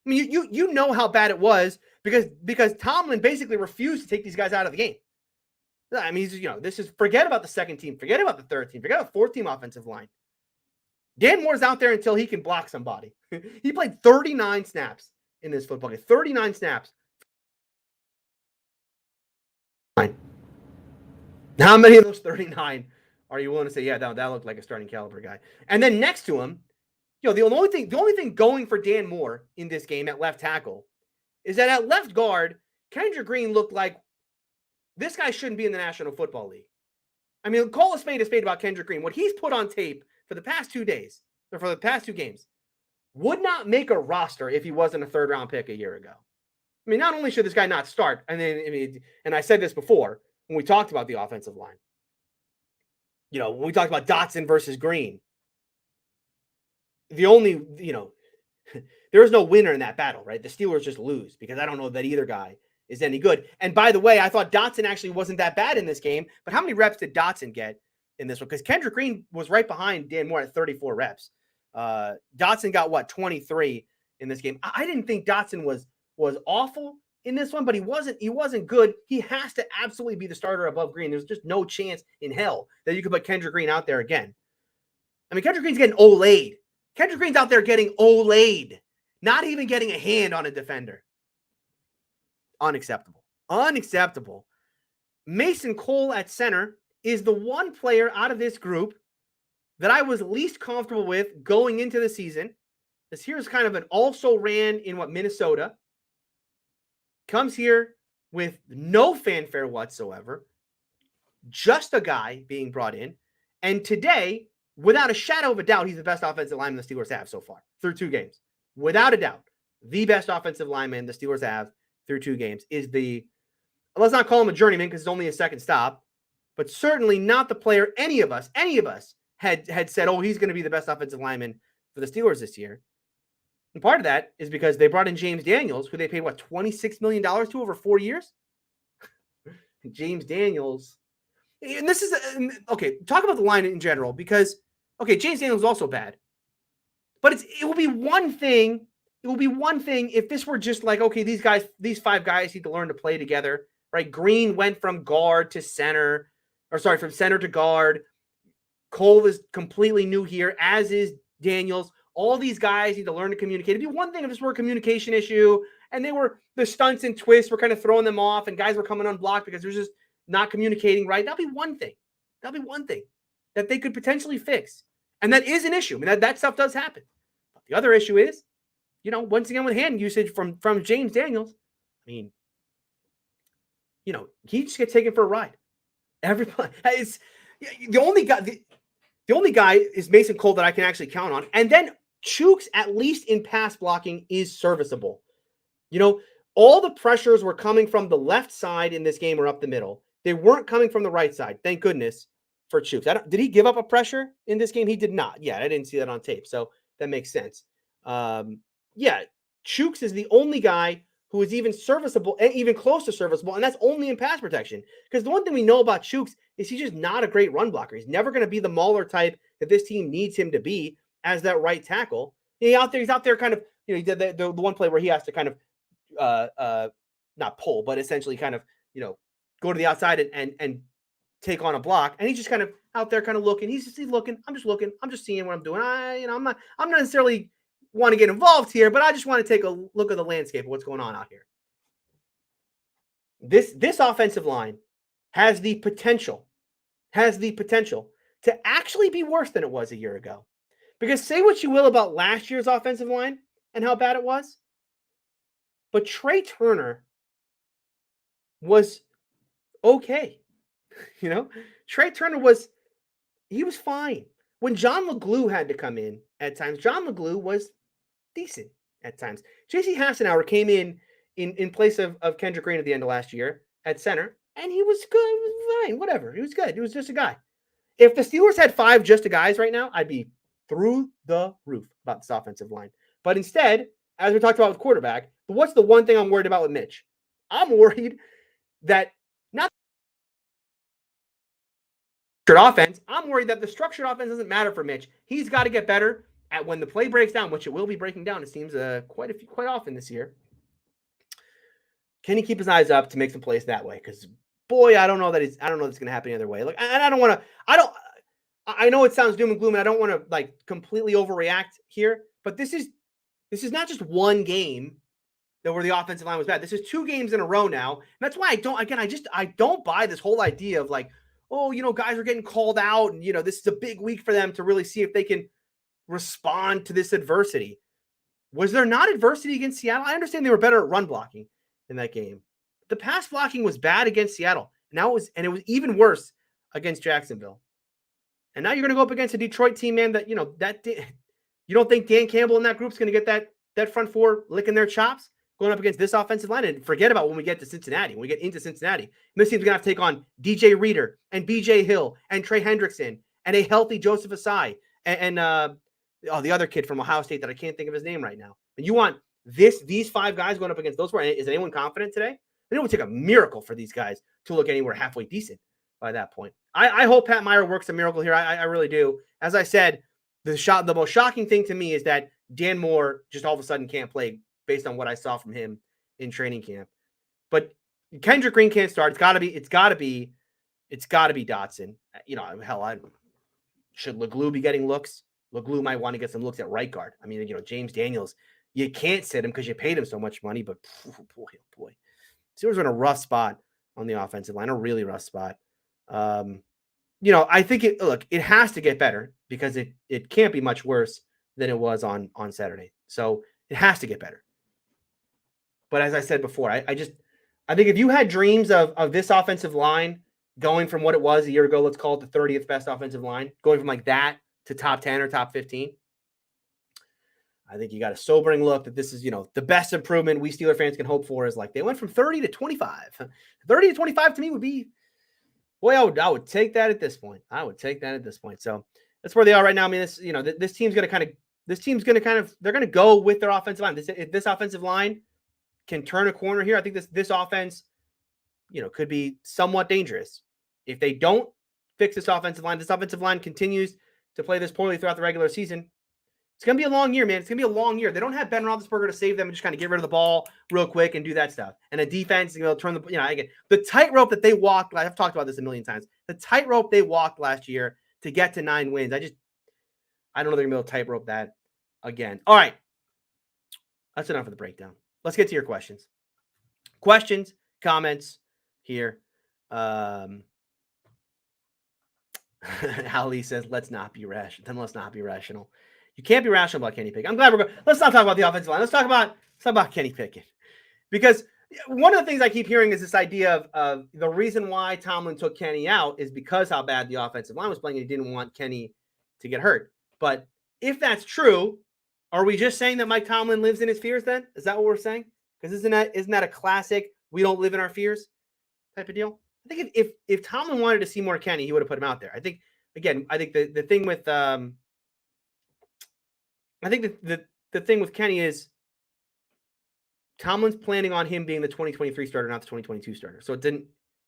I mean, you know how bad it was because Tomlin basically refused to take these guys out of the game. I mean, this is forget about the second team, forget about the third team, forget about the fourth team offensive line. Dan Moore's out there until he can block somebody. He played 39 snaps in this football game. 39 snaps. How many of those 39 are you willing to say, yeah, that looked like a starting caliber guy? And then next to him, the only thing going for Dan Moore in this game at left tackle is that at left guard, Kendrick Green looked like this guy shouldn't be in the National Football League. I mean, call a spade about Kendrick Green. What he's put on tape for the past 2 days, or for the past 2 games, would not make a roster if he wasn't a third-round pick a year ago. I mean, not only should this guy not start, and I said this before when we talked about the offensive line. When we talked about Dotson versus Green, the only, there is no winner in that battle, right? The Steelers just lose because I don't know that either guy is any good. And by the way, I thought Dotson actually wasn't that bad in this game, but how many reps did Dotson get in this one? Because Kendrick Green was right behind Dan Moore at 34 reps. Dotson got 23 in this game. I didn't think Dotson was awful in this one, but he wasn't good. He has to absolutely be the starter above Green. There's just no chance in hell that you could put Kendrick Green out there again. I mean, Kendrick Green's getting olayed. Kendrick Green's out there getting olayed, not even getting a hand on a defender. Unacceptable. Mason Cole at center is the one player out of this group that I was least comfortable with going into the season. This here's kind of an also ran in Minnesota. Comes here with no fanfare whatsoever. Just a guy being brought in. And today, without a shadow of a doubt, he's the best offensive lineman the Steelers have so far through 2 games. Without a doubt, the best offensive lineman the Steelers have through 2 games is let's not call him a journeyman because it's only his second stop, but certainly not the player any of us had said, oh, he's going to be the best offensive lineman for the Steelers this year. And part of that is because they brought in James Daniels, who they paid, $26 million to over 4 years? James Daniels. And this is, okay, talk about the line in general because, okay, James Daniels is also bad. But it will be one thing. It will be one thing if this were just like, okay, these 5 guys need to learn to play together, right? Green went from guard to center, from center to guard. Cole is completely new here, as is Daniels. All these guys need to learn to communicate. It'd be one thing if this were a communication issue and the stunts and twists were kind of throwing them off and guys were coming unblocked because they're just not communicating right. That'd be one thing. That they could potentially fix. And that is an issue. I mean, that stuff does happen. But the other issue is, once again with hand usage from James Daniels, I mean, he just gets taken for a ride. Everybody is the only guy is Mason Cole that I can actually count on. And then Chooks, at least in pass blocking, is serviceable. All the pressures were coming from the left side in this game or up the middle. They weren't coming from the right side. Thank goodness for Chooks. Did he give up a pressure in this game? He did not. Yeah, I didn't see that on tape. So that makes sense. Chooks is the only guy who is even serviceable, even close to serviceable, and that's only in pass protection. Because the one thing we know about Chooks is he's just not a great run blocker. He's never going to be the mauler type that this team needs him to be as that right tackle. He's out there kind of, he did the one play where he has to kind of not pull, but essentially kind of, go to the outside and take on a block. And he's just kind of out there kind of looking. He's looking. I'm just looking. I'm just seeing what I'm doing. I'm not necessarily want to get involved here, but I just want to take a look at the landscape of what's going on out here. This offensive line has the potential to actually be worse than it was a year ago. Because say what you will about last year's offensive line and how bad it was, but Trey Turner was okay. Trey Turner was fine. When John LeGlue had to come in at times, John LeGlue was decent at times. J.C. Hassenauer came in place of Kendrick Green at the end of last year at center, and he was good. He was fine. Whatever. He was good. He was just a guy. If the Steelers had 5 just guys right now, I'd be through the roof about this offensive line. But instead, as we talked about with quarterback, what's the one thing I'm worried about with Mitch? I'm worried that not structured offense. I'm worried that the structured offense doesn't matter for Mitch. He's got to get better at when the play breaks down, which it will be breaking down. It seems quite often this year. Can he keep his eyes up to make some plays that way? Because boy, I don't know that it's going to happen the other way. Like, and I know it sounds doom and gloom, and I don't want to like completely overreact here, but this is not just one game where the offensive line was bad. This is 2 games in a row now. And that's why I don't buy this whole idea of like, oh, guys are getting called out and, this is a big week for them to really see if they can respond to this adversity. Was there not adversity against Seattle? I understand they were better at run blocking in that game. The pass blocking was bad against Seattle. It was even worse against Jacksonville. And now you're going to go up against a Detroit team, man, that, you don't think Dan Campbell and that group's going to get that front four licking their chops going up against this offensive line? And forget about when we get to Cincinnati. When we get into Cincinnati, this team's going to have to take on DJ Reader and BJ Hill and Trey Hendrickson and a healthy Joseph Asai and the other kid from Ohio State that I can't think of his name right now. And you want these 5 guys going up against those 4? Is anyone confident today? It would take a miracle for these guys to look anywhere halfway decent by that point. I hope Pat Meyer works a miracle here. I really do. As I said, the most shocking thing to me is that Dan Moore just all of a sudden can't play based on what I saw from him in training camp. But Kendrick Green can't start. It's got to be Dotson. Hell, should Leglue be getting looks? Leglue might want to get some looks at right guard. I mean, James Daniels, you can't sit him because you paid him so much money. But boy. Steelers are in a rough spot on the offensive line, a really rough spot. I think it has to get better because it can't be much worse than it was on Saturday. So it has to get better. But as I said before, I think if you had dreams of this offensive line going from what it was a year ago, let's call it the 30th best offensive line, going from like that to top 10 or top 15, I think you got a sobering look that this is, the best improvement we Steeler fans can hope for is like they went from 30 to 25. 30 to 25 to me would be, boy, I would take that at this point. So that's where they are right now. I mean, this team's going to they're going to go with their offensive line. This offensive line can turn a corner here. I think this offense, could be somewhat dangerous. If they don't fix this offensive line continues to play this poorly throughout the regular season. It's going to be a long year, man. It's going to be a long year. They don't have Ben Roethlisberger to save them and just kind of get rid of the ball real quick and do that stuff. And a defense is going to turn the tightrope that they walked. I've talked about this a million times. The tightrope they walked last year to get to 9 wins. I don't know they're going to be able to tightrope that again. All right. That's enough of the breakdown. Let's get to your questions. Questions, comments here. Ali says, let's not be rational. Then let's not be rational. You can't be rational about Kenny Pickett. I'm glad we're going. Let's not talk about the offensive line. Let's talk about Kenny Pickett. Because one of the things I keep hearing is this idea of the reason why Tomlin took Kenny out is because how bad the offensive line was playing and he didn't want Kenny to get hurt. But if that's true, are we just saying that Mike Tomlin lives in his fears then? Is that what we're saying? Because isn't that a classic we don't live in our fears type of deal? I think if Tomlin wanted to see more Kenny, he would have put him out there. I think the thing with the thing with Kenny is Tomlin's planning on him being the 2023 starter, not the 2022 starter. So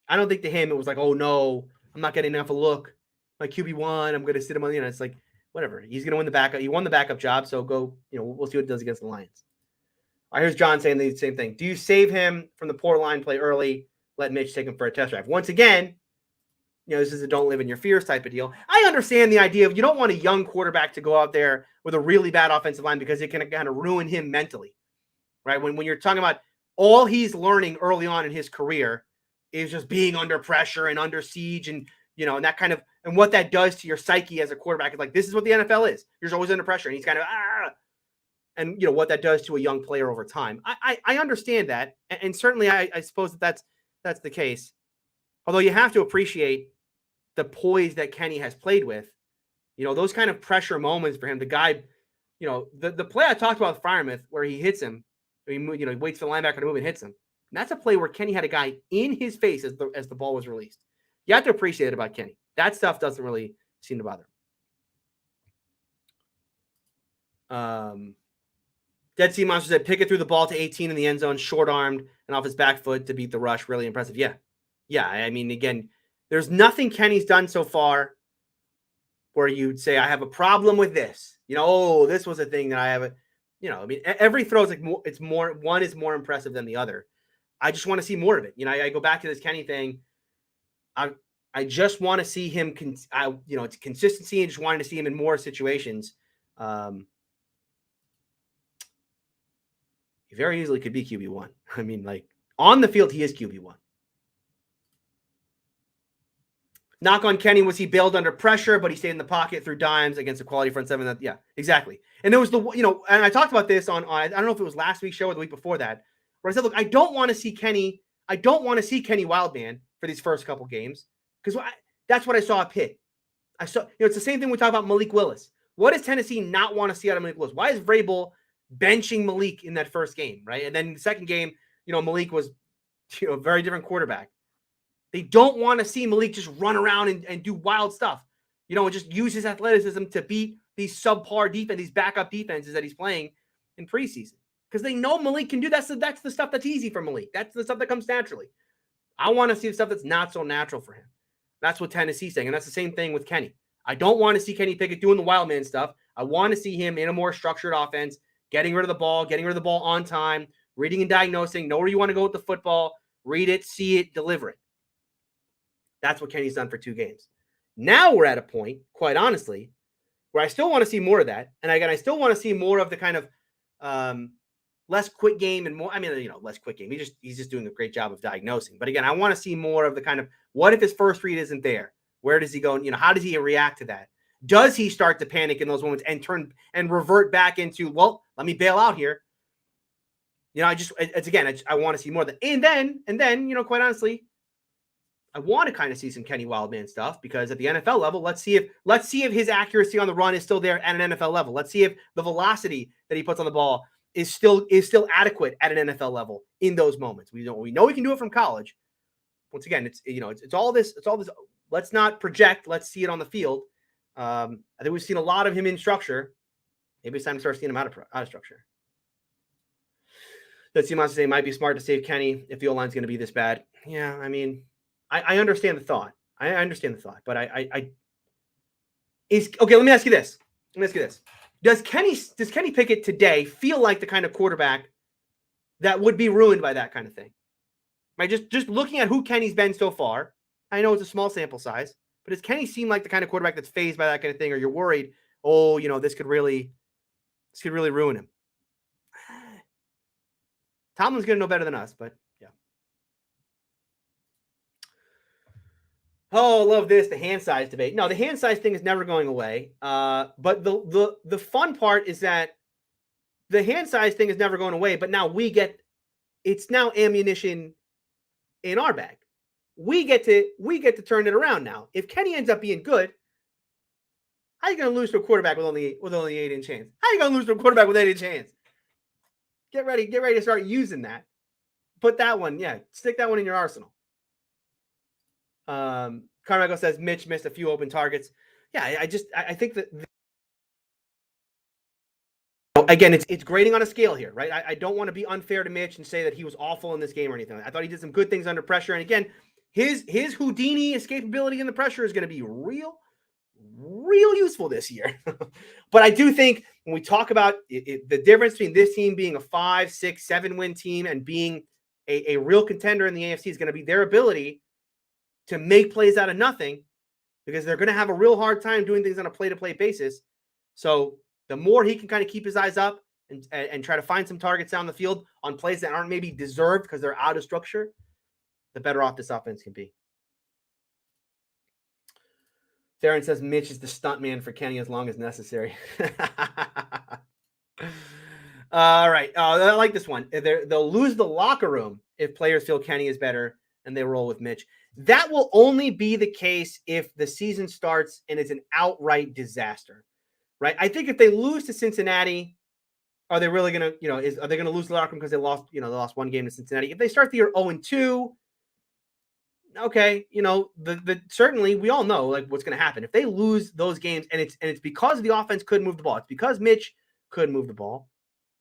I don't think to him it was like, oh no, I'm not getting enough a look. My QB1, I'm going to sit him on, it's like, whatever. He's going to win the backup. He won the backup job. So go, we'll see what it does against the Lions. All right, here's John saying the same thing. Do you save him from the poor line play early? Let Mitch take him for a test drive. Once again, this is a don't live in your fears type of deal. I understand the idea of you don't want a young quarterback to go out there with a really bad offensive line because it can kind of ruin him mentally, right? When you're talking about all he's learning early on in his career is just being under pressure and under siege and, and that kind of, and what that does to your psyche as a quarterback is like, this is what the NFL is. You're always under pressure and he's kind of, and what that does to a young player over time. I understand that. And certainly I suppose that's the case. Although you have to appreciate the poise that Kenny has played with, those kind of pressure moments for him. The guy, the play I talked about with Freiermuth where he hits him, he waits for the linebacker to move and hits him. And that's a play where Kenny had a guy in his face as the ball was released. You have to appreciate it about Kenny. That stuff doesn't really seem to bother him. Dead Sea Monster said Pickett threw the ball to 18 in the end zone, short-armed and off his back foot to beat the rush. Really impressive. Yeah. I mean, again, there's nothing Kenny's done so far where you'd say, I have a problem with this. This was a thing that I have. I mean, every throw is one is more impressive than the other. I just want to see more of it. I go back to this Kenny thing. I just want to see him, it's consistency and just wanted to see him in more situations. He very easily could be QB1. I mean, like, on the field, he is QB1. Knock on Kenny was he bailed under pressure, but he stayed in the pocket through dimes against a quality front seven. Yeah, exactly. And it was and I talked about this on I don't know if it was last week's show or the week before that, where I said, look, I don't want to see Kenny Wildman for these first couple games because that's what I saw at Pitt. I saw, it's the same thing we talk about Malik Willis. What does Tennessee not want to see out of Malik Willis? Why is Vrabel benching Malik in that first game, right? And then the second game, Malik was, a very different quarterback. They don't want to see Malik just run around and do wild stuff, and just use his athleticism to beat these subpar defense, these backup defenses that he's playing in preseason. Because they know Malik can do that. That's the stuff that's easy for Malik. That's the stuff that comes naturally. I want to see the stuff that's not so natural for him. That's what Tennessee's saying. And that's the same thing with Kenny. I don't want to see Kenny Pickett doing the wild man stuff. I want to see him in a more structured offense, getting rid of the ball on time, reading and diagnosing, know where you want to go with the football, read it, see it, deliver it. That's what Kenny's done for 2 games. Now we're at a point, quite honestly, where I still want to see more of that. And again, I still want to see more of the kind of less quick game and more, less quick game. He's just doing a great job of diagnosing. But again, I want to see more of the kind of, what if his first read isn't there? Where does he go? How does he react to that? Does he start to panic in those moments and turn and revert back into, well, let me bail out here? I want to see more of that. And then, quite honestly, I want to kind of see some Kenny Wildman stuff because at the NFL level, let's see if his accuracy on the run is still there at an NFL level. Let's see if the velocity that he puts on the ball is still adequate at an NFL level in those moments. We know he can do it from college. Once again, it's all this. Let's not project. Let's see it on the field. I think we've seen a lot of him in structure. Maybe it's time to start seeing him out of structure. Let's see, Monster say it might be smart to save Kenny if the O-line's going to be this bad. Yeah, I mean, I understand the thought. I understand the thought, but okay. Let me ask you this. Does Kenny Pickett today feel like the kind of quarterback that would be ruined by that kind of thing? Right? Just looking at who Kenny's been so far. I know it's a small sample size, but does Kenny seem like the kind of quarterback that's fazed by that kind of thing, or you're worried, this could really ruin him? Tomlin's going to know better than us, but yeah. Oh, I love this, the hand size debate. No, the hand size thing is never going away. But the fun part is that the hand size thing is never going away, but now it's now ammunition in our bag. We get to turn it around now. If Kenny ends up being good, how are you going to lose to a quarterback with only 8-inch hands? How are you going to lose to a quarterback with 8-inch hands? Get ready to start using that. Put that one, stick that one in your arsenal. Carmichael says Mitch missed a few open targets. Yeah, I think that again, it's grading on a scale here, right? I don't want to be unfair to Mitch and say that he was awful in this game or anything. I thought he did some good things under pressure. And again, his Houdini escapability in the pressure is going to be real useful this year. But I do think when we talk about the difference between this team being a 5, 6, 7-win team and being a real contender in the AFC is going to be their ability to make plays out of nothing, because they're going to have a real hard time doing things on a play-to-play basis. So the more he can kind of keep his eyes up and try to find some targets down the field on plays that aren't maybe deserved because they're out of structure, the better off this offense can be. Theron says Mitch is the stunt man for Kenny as long as necessary. All right. I like this one. They'll lose the locker room if players feel Kenny is better and they roll with Mitch. That will only be the case if the season starts and it's an outright disaster, right? I think if they lose to Cincinnati, are they really going to, are they going to lose the locker room because they lost one game to Cincinnati? If they start the year 0-2, okay, the certainly we all know like what's going to happen if they lose those games, and it's because the offense couldn't move the ball. It's because Mitch couldn't move the ball.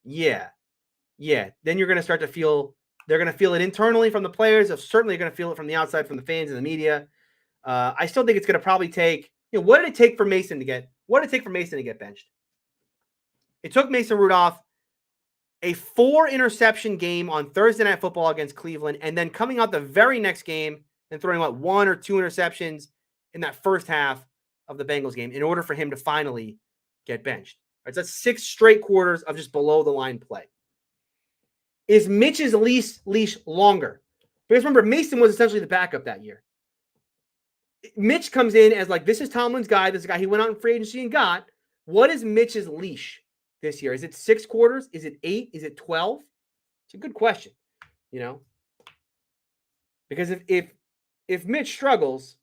Yeah. Then you're going to start to feel they're going to feel it internally from the players. They're certainly going to feel it from the outside, from the fans and the media. I still think it's going to probably take. What did it take for Mason to get? What did it take for Mason to get benched? It took Mason Rudolph a 4-interception game on Thursday Night Football against Cleveland, and then coming out the very next game and throwing 1 or 2 interceptions in that first half of the Bengals game in order for him to finally get benched. Right, so that's 6 straight quarters of just below the line play. Is Mitch's leash longer? Because remember, Mason was essentially the backup that year. Mitch comes in as like, this is Tomlin's guy. This is a guy he went out in free agency and got. What is Mitch's leash this year? Is it 6 quarters? Is it 8? Is it 12? It's a good question, because if Mitch struggles,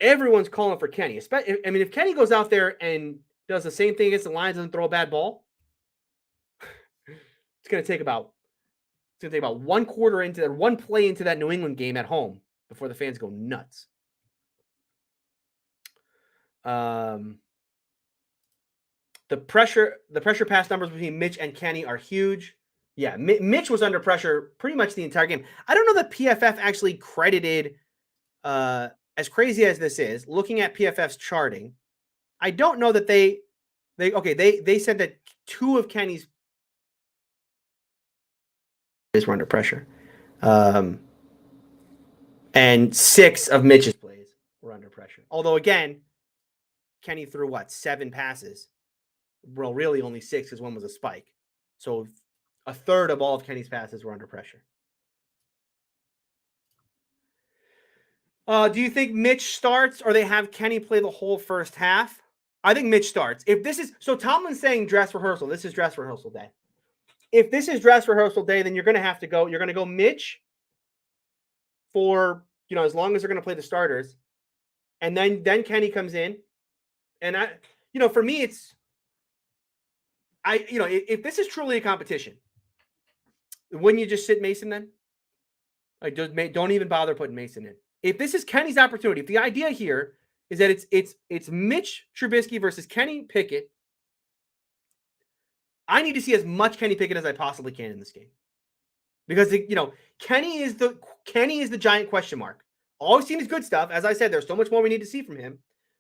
everyone's calling for Kenny. If Kenny goes out there and does the same thing against the Lions and throw a bad ball, it's going to take about 1 quarter into that, 1 play into that New England game at home before the fans go nuts. The pressure pass numbers between Mitch and Kenny are huge. Yeah, Mitch was under pressure pretty much the entire game. I don't know that PFF actually credited, as crazy as this is, looking at PFF's charting, I don't know that they said that 2 of Kenny's were under pressure. And 6 of Mitch's plays were under pressure. Although, again, Kenny threw 7 passes? Well, really only 6 because 1 was a spike. So a third of all of Kenny's passes were under pressure. Do you think Mitch starts or they have Kenny play the whole first half? I think Mitch starts. If this is so, Tomlin's saying dress rehearsal. This is dress rehearsal day. If this is dress rehearsal day, then you're going to have to go. You're going to go Mitch for as long as they're going to play the starters, and then Kenny comes in, and for me it's if this is truly a competition, wouldn't you just sit Mason then? Like, don't even bother putting Mason in. If this is Kenny's opportunity, if the idea here is that it's Mitch Trubisky versus Kenny Pickett, I need to see as much Kenny Pickett as I possibly can in this game, because Kenny is the giant question mark. All we've seen is good stuff. As I said, there's so much more we need to see from him.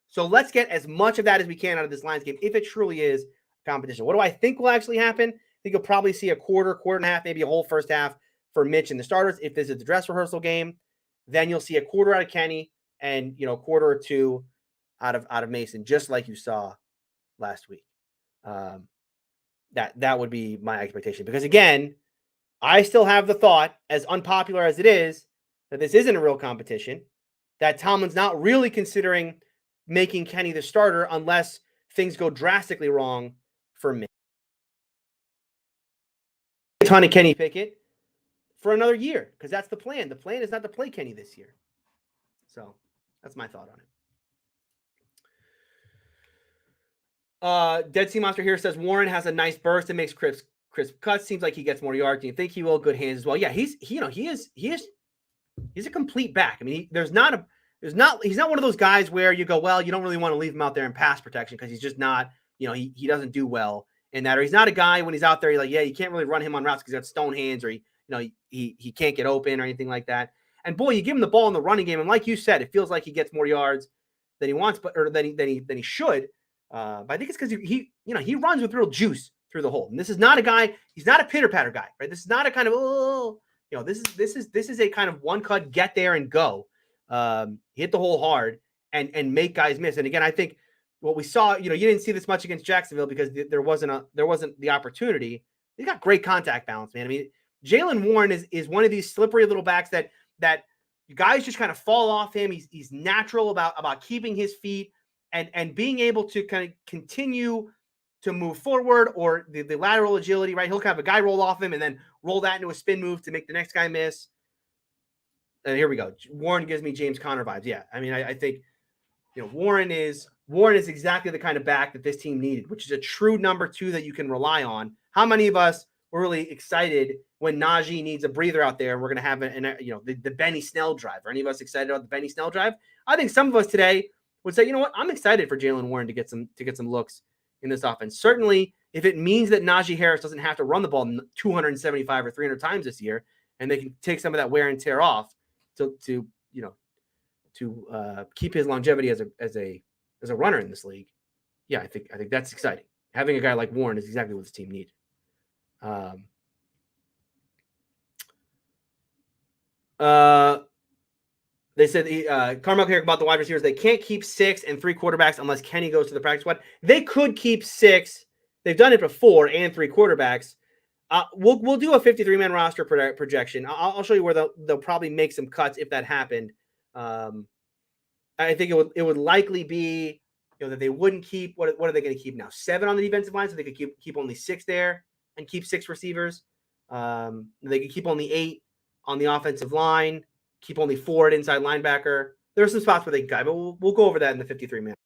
So let's get as much of that as we can out of this Lions game, if it truly is competition. What do I think will actually happen? I think you'll probably see a quarter and a half, maybe a whole first half for Mitch and the starters. If this is the dress rehearsal game, then you'll see a quarter out of Kenny and a quarter or 2 out of Mason, just like you saw last week. That would be my expectation, because again, I still have the thought, as unpopular as it is, that this isn't a real competition, that Tomlin's not really considering making Kenny the starter unless things go drastically wrong for me. A ton of Kenny Pickett for another year, because that's the plan. The plan is not to play Kenny this year. So that's my thought on it. Dead Sea Monster here says Warren has a nice burst and makes crisp cuts. Seems like he gets more yards. Do you think he will? Good hands as well. Yeah, he's a complete back. I mean, he's not one of those guys where you go, well, you don't really want to leave him out there in pass protection because he's just not, he doesn't do well in that. Or he's not a guy when he's out there, you're like, yeah, you can't really run him on routes because he's got stone hands, or he can't get open or anything like that. And boy, you give him the ball in the running game, and like you said, it feels like he gets more yards than he wants, than he should. But I think it's because he runs with real juice through the hole. And this is not a guy, he's not a pitter patter guy, right? This is not a kind of, this is a kind of one cut, get there and go. Hit the hole hard and make guys miss. And again, I think what we saw, you didn't see this much against Jacksonville because there wasn't the opportunity. He's got great contact balance, man. I mean, Jaylen Warren is one of these slippery little backs that guys just kind of fall off him. He's natural about keeping his feet and being able to kind of continue to move forward, or the lateral agility, right? He'll have a guy roll off him and then roll that into a spin move to make the next guy miss. And here we go. Warren gives me James Conner vibes. Yeah. I mean, I think, Warren is exactly the kind of back that this team needed, which is a true number 2 that you can rely on. How many of us were really excited when Najee needs a breather out there, we're going to have the Benny Snell drive. Are any of us excited about the Benny Snell drive? I think some of us today would say, you know what, I'm excited for Jaylen Warren to get some looks in this offense. Certainly, if it means that Najee Harris doesn't have to run the ball 275 or 300 times this year, and they can take some of that wear and tear off to keep his longevity as a runner in this league. Yeah, I think that's exciting. Having a guy like Warren is exactly what this team needed. They said Carmel here about the wide receivers. They can't keep 6 and 3 quarterbacks unless Kenny goes to the practice squad. They could keep 6. They've done it before, and 3 quarterbacks. We'll do a 53-man roster projection. I'll show you where they'll probably make some cuts if that happened. I think it would likely be that they wouldn't keep. What are they going to keep now? 7 on the defensive line, so they could keep only 6 there and keep 6 receivers. They could keep only 8 on the offensive line. Keep only 4 at inside linebacker. There are some spots where they can guide, but we'll go over that in the 53-man.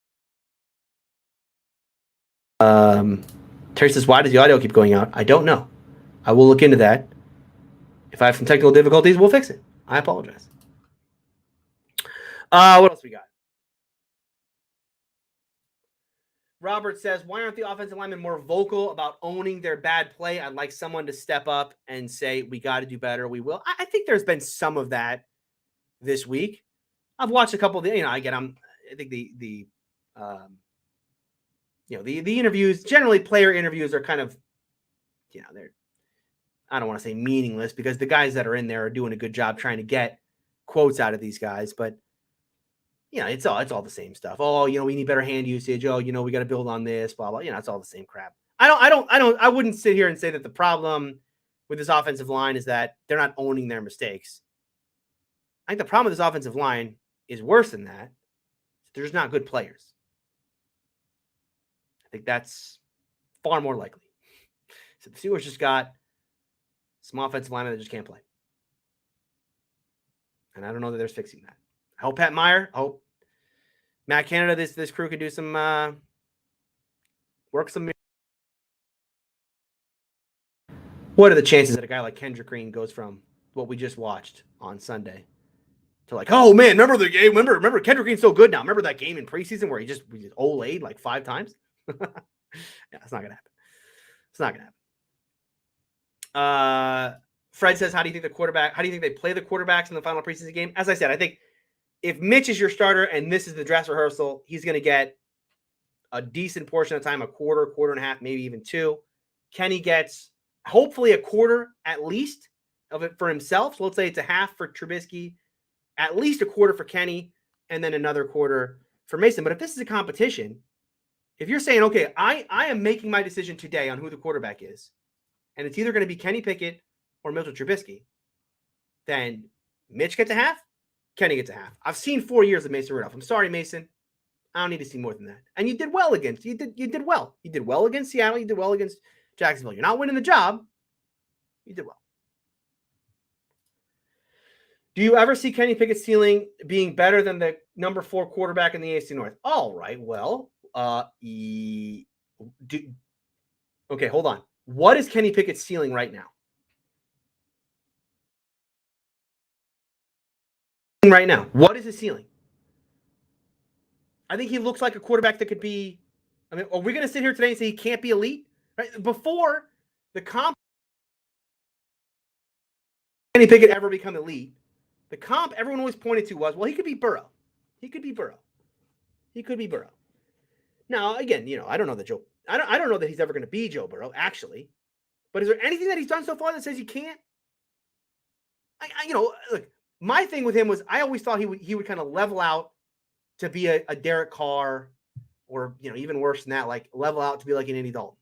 Terry says, why does the audio keep going out? I don't know. I will look into that. If I have some technical difficulties, we'll fix it. I apologize. What else we got? Robert says, why aren't the offensive linemen more vocal about owning their bad play? I'd like someone to step up and say, we got to do better. We will. I think there's been some of that this week. I've watched a couple of the, I think the interviews, generally player interviews are kind of, they're, I don't want to say meaningless because the guys that are in there are doing a good job trying to get quotes out of these guys, but it's all the same stuff. Oh, we need better hand usage. Oh, we got to build on this, blah, blah. It's all the same crap. I wouldn't sit here and say that the problem with this offensive line is that they're not owning their mistakes. I think the problem with this offensive line is worse than that. They're just not good players. I think that's far more likely. So the Steelers just got some offensive linemen that just can't play. And I don't know that there's fixing that. I hope Pat Meyer, I hope Matt Canada, this crew can do some work some. What are the chances that a guy like Kendrick Green goes from what we just watched on Sunday to like, oh man, remember the game? Remember Kendrick Green's so good now. Remember that game in preseason where we just olayed like 5 times? Yeah, it's not gonna happen. It's not gonna happen. Fred says, how do you think they play the quarterbacks in the final preseason game? As I said, I think if Mitch is your starter and this is the dress rehearsal, he's going to get a decent portion of time, a quarter and a half, maybe even 2. Kenny gets hopefully a quarter at least of it for himself. So let's say it's a half for Trubisky, at least a quarter for Kenny, and then another quarter for Mason. But if this is a competition, if you're saying, okay, I am making my decision today on who the quarterback is, and it's either going to be Kenny Pickett or Mitch Trubisky, then Mitch gets a half, Kenny gets a half. I've seen 4 years of Mason Rudolph. I'm sorry, Mason. I don't need to see more than that. And you did well against. You did well. You did well against Seattle. You did well against Jacksonville. You're not winning the job. You did well. Do you ever see Kenny Pickett's ceiling being better than the number 4 quarterback in the AFC North? All right. Well, okay, hold on. What is Kenny Pickett's ceiling right now? Right now, what is his ceiling? I think he looks like a quarterback that could be. I mean, are we going to sit here today and say he can't be elite? Right? Before the comp, Kenny Pickett ever become elite? The comp everyone always pointed to was, well, he could be Burrow. He could be Burrow. He could be Burrow. Now, again, I don't know that I don't know that he's ever going to be Joe Burrow, actually. But is there anything that he's done so far that says he can't? Look. My thing with him was I always thought he would kind of level out to be a Derek Carr or, even worse than that, like level out to be like an Andy Dalton.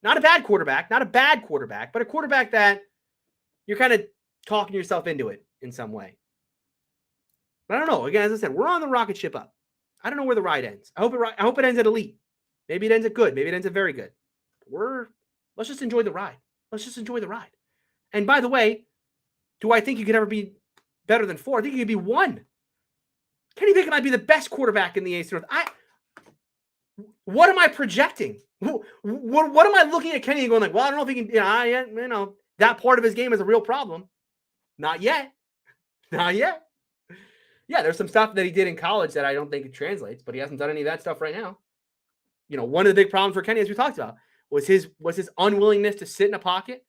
Not a bad quarterback, but a quarterback that you're kind of talking yourself into it in some way. But I don't know. Again, as I said, we're on the rocket ship up. I don't know where the ride ends. I hope it ends at elite. Maybe it ends at good. Maybe it ends at very good. Let's just enjoy the ride. Let's just enjoy the ride. And by the way, do I think you could ever be better than 4? I think he could be 1. Kenny Pickett might be the best quarterback in the AFC North. What am I projecting? What am I looking at Kenny and going like, well, I don't know if he can, that part of his game is a real problem. Not yet. Not yet. Yeah, there's some stuff that he did in college that I don't think it translates, but he hasn't done any of that stuff right now. One of the big problems for Kenny, as we talked about, was his unwillingness to sit in a pocket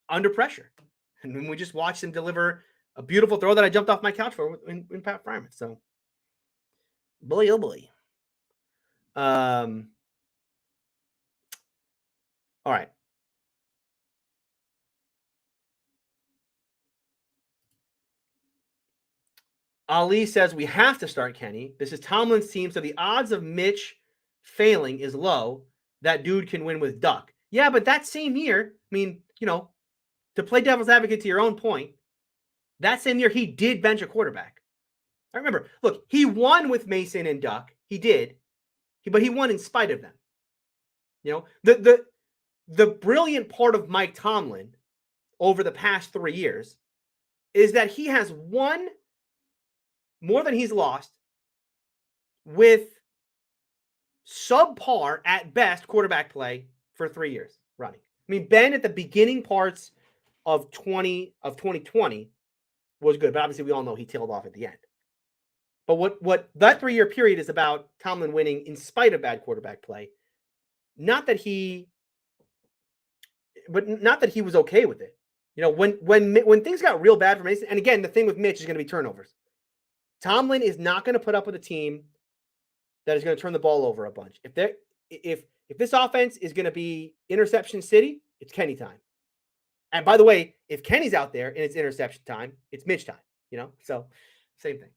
under pressure. And when we just watched him deliver a beautiful throw that I jumped off my couch for in Pat Fryman. So, boy, oh boy. All right. Ali says we have to start Kenny. This is Tomlin's team, so the odds of Mitch failing is low. That dude can win with Duck. Yeah, but that same year, I mean, to play devil's advocate to your own point, that same year he did bench a quarterback. I remember, look, he won with Mason and Duck. He did. But he won in spite of them. The brilliant part of Mike Tomlin over the past 3 years is that he has won more than he's lost with subpar at best quarterback play for 3 years running. I mean, Ben at the beginning parts of 2020 was good, but obviously we all know he tailed off at the end. But what that 3-year period is about Tomlin winning in spite of bad quarterback play. Not that he was okay with it. When things got real bad for Mason, and again, the thing with Mitch is going to be turnovers. Tomlin is not going to put up with a team that is going to turn the ball over a bunch. If this offense is going to be interception city, it's Kenny time. And by the way, if Kenny's out there and it's interception time, it's Mitch time. So same thing.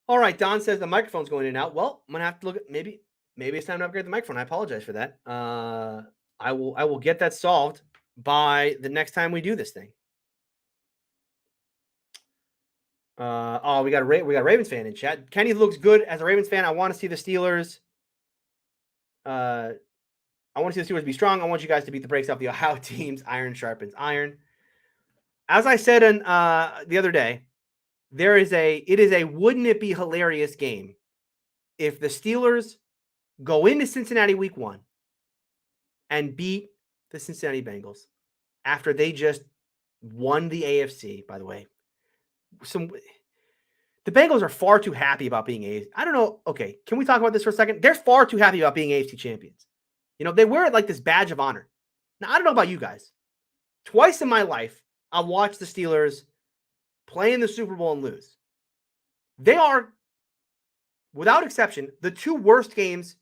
All right, Don says the microphone's going in and out. Well, I'm gonna have to look at maybe it's time to upgrade the microphone. I apologize for that. I will get that solved by the next time we do this thing. We got a Ravens fan in chat. Kenny looks good as a Ravens fan. I want to see the Steelers. I want to see the Steelers be strong. I want you guys to beat the brakes off the Ohio teams. Iron sharpens iron. As I said the other day, it is a wouldn't it be hilarious game if the Steelers go into Cincinnati week 1 and beat the Cincinnati Bengals after they just won the AFC, by the way. The Bengals are far too happy about being AFC. I don't know. Okay, can we talk about this for a second? They're far too happy about being AFC champions. They wear it like this badge of honor. Now, I don't know about you guys. Twice in my life, I've watched the Steelers play in the Super Bowl and lose. They are, without exception, the 2 worst games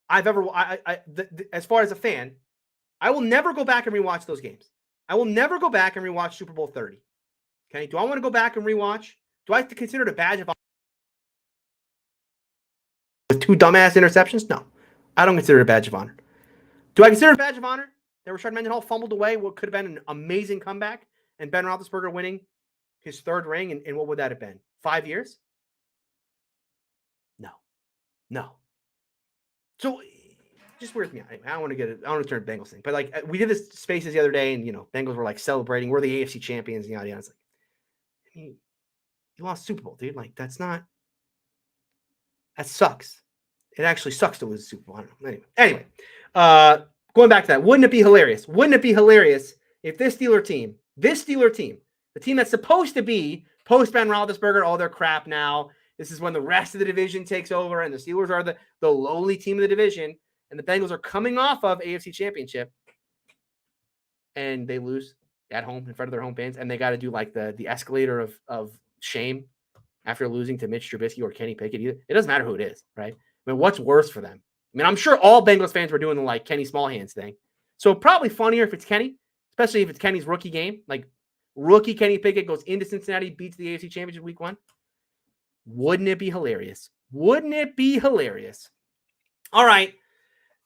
I've ever. As far as a fan, I will never go back and rewatch those games. I will never go back and rewatch Super Bowl 30. Okay, do I want to go back and rewatch? Do I have to consider it a badge of honor with 2 dumbass interceptions? No, I don't consider it a badge of honor. Do I consider it a badge of honor that Rashard Mendenhall fumbled away what could have been an amazing comeback and Ben Roethlisberger winning his 3rd ring? And what would that have been? 5 years? No. So just weirds me out. I don't want to turn Bengals thing, but like we did this Spaces the other day, and Bengals were like celebrating, we're the AFC champions, and yada yada. It's like, I mean, you lost Super Bowl, dude. Like that sucks. It actually sucks to lose a Super Bowl. I don't know. Anyway, going back to that, wouldn't it be hilarious? Wouldn't it be hilarious if this Steeler team, the team that's supposed to be post Ben Roethlisberger, all their crap now. This is when the rest of the division takes over, and the Steelers are the lowly team of the division, and the Bengals are coming off of AFC Championship, and they lose at home in front of their home fans, and they got to do like the escalator of shame after losing to Mitch Trubisky or Kenny Pickett. Either. It doesn't matter who it is, right? I mean, what's worse for them? I mean, I'm sure all Bengals fans were doing the like Kenny Smallhands thing. So probably funnier if it's Kenny, especially if it's Kenny's rookie game. Like rookie Kenny Pickett goes into Cincinnati, beats the AFC Championship week 1. Wouldn't it be hilarious? Wouldn't it be hilarious? All right.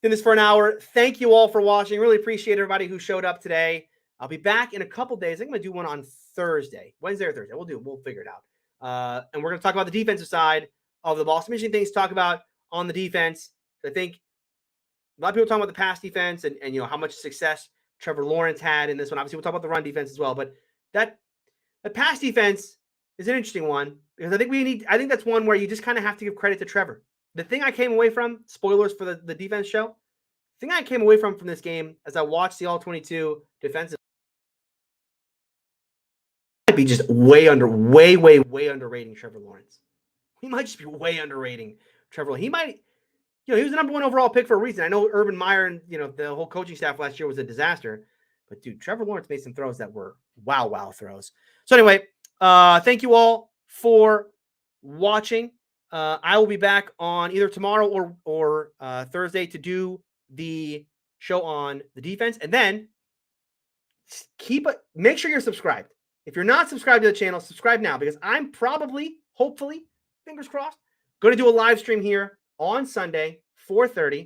Did this for an hour. Thank you all for watching. Really appreciate everybody who showed up today. I'll be back in a couple days. I'm going to do one on Thursday, Wednesday or Thursday. We'll figure it out. And we're going to talk about the defensive side of the ball. Some interesting things to talk about on the defense. I think a lot of people talking about the pass defense and how much success Trevor Lawrence had in this one. Obviously, we'll talk about the run defense as well. But that pass defense is an interesting one because I think that's one where you just kind of have to give credit to Trevor. The thing I came away from, spoilers for the defense show, thing I came away from this game as I watched the All-22 defensive might be just way underrating Trevor Lawrence. He might just be way underrating Trevor Lawrence. He might, he was the number 1 overall pick for a reason. I know Urban Meyer and, the whole coaching staff last year was a disaster. But, dude, Trevor Lawrence made some throws that were wow throws. So, anyway, thank you all for watching. I will be back on either tomorrow or Thursday to do the show on the defense. And then make sure you're subscribed. If you're not subscribed to the channel, subscribe now, because I'm probably, hopefully, fingers crossed, going to do a live stream here on Sunday, 4:30. You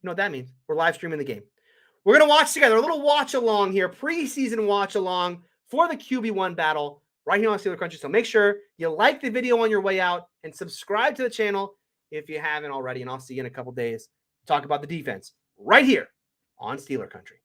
know what that means? We're live streaming the game. We're going to watch together, a little watch along here, preseason watch along for the QB1 battle right here on Steeler Country. So make sure you like the video on your way out and subscribe to the channel if you haven't already. And I'll see you in a couple days to talk about the defense right here on Steeler Country.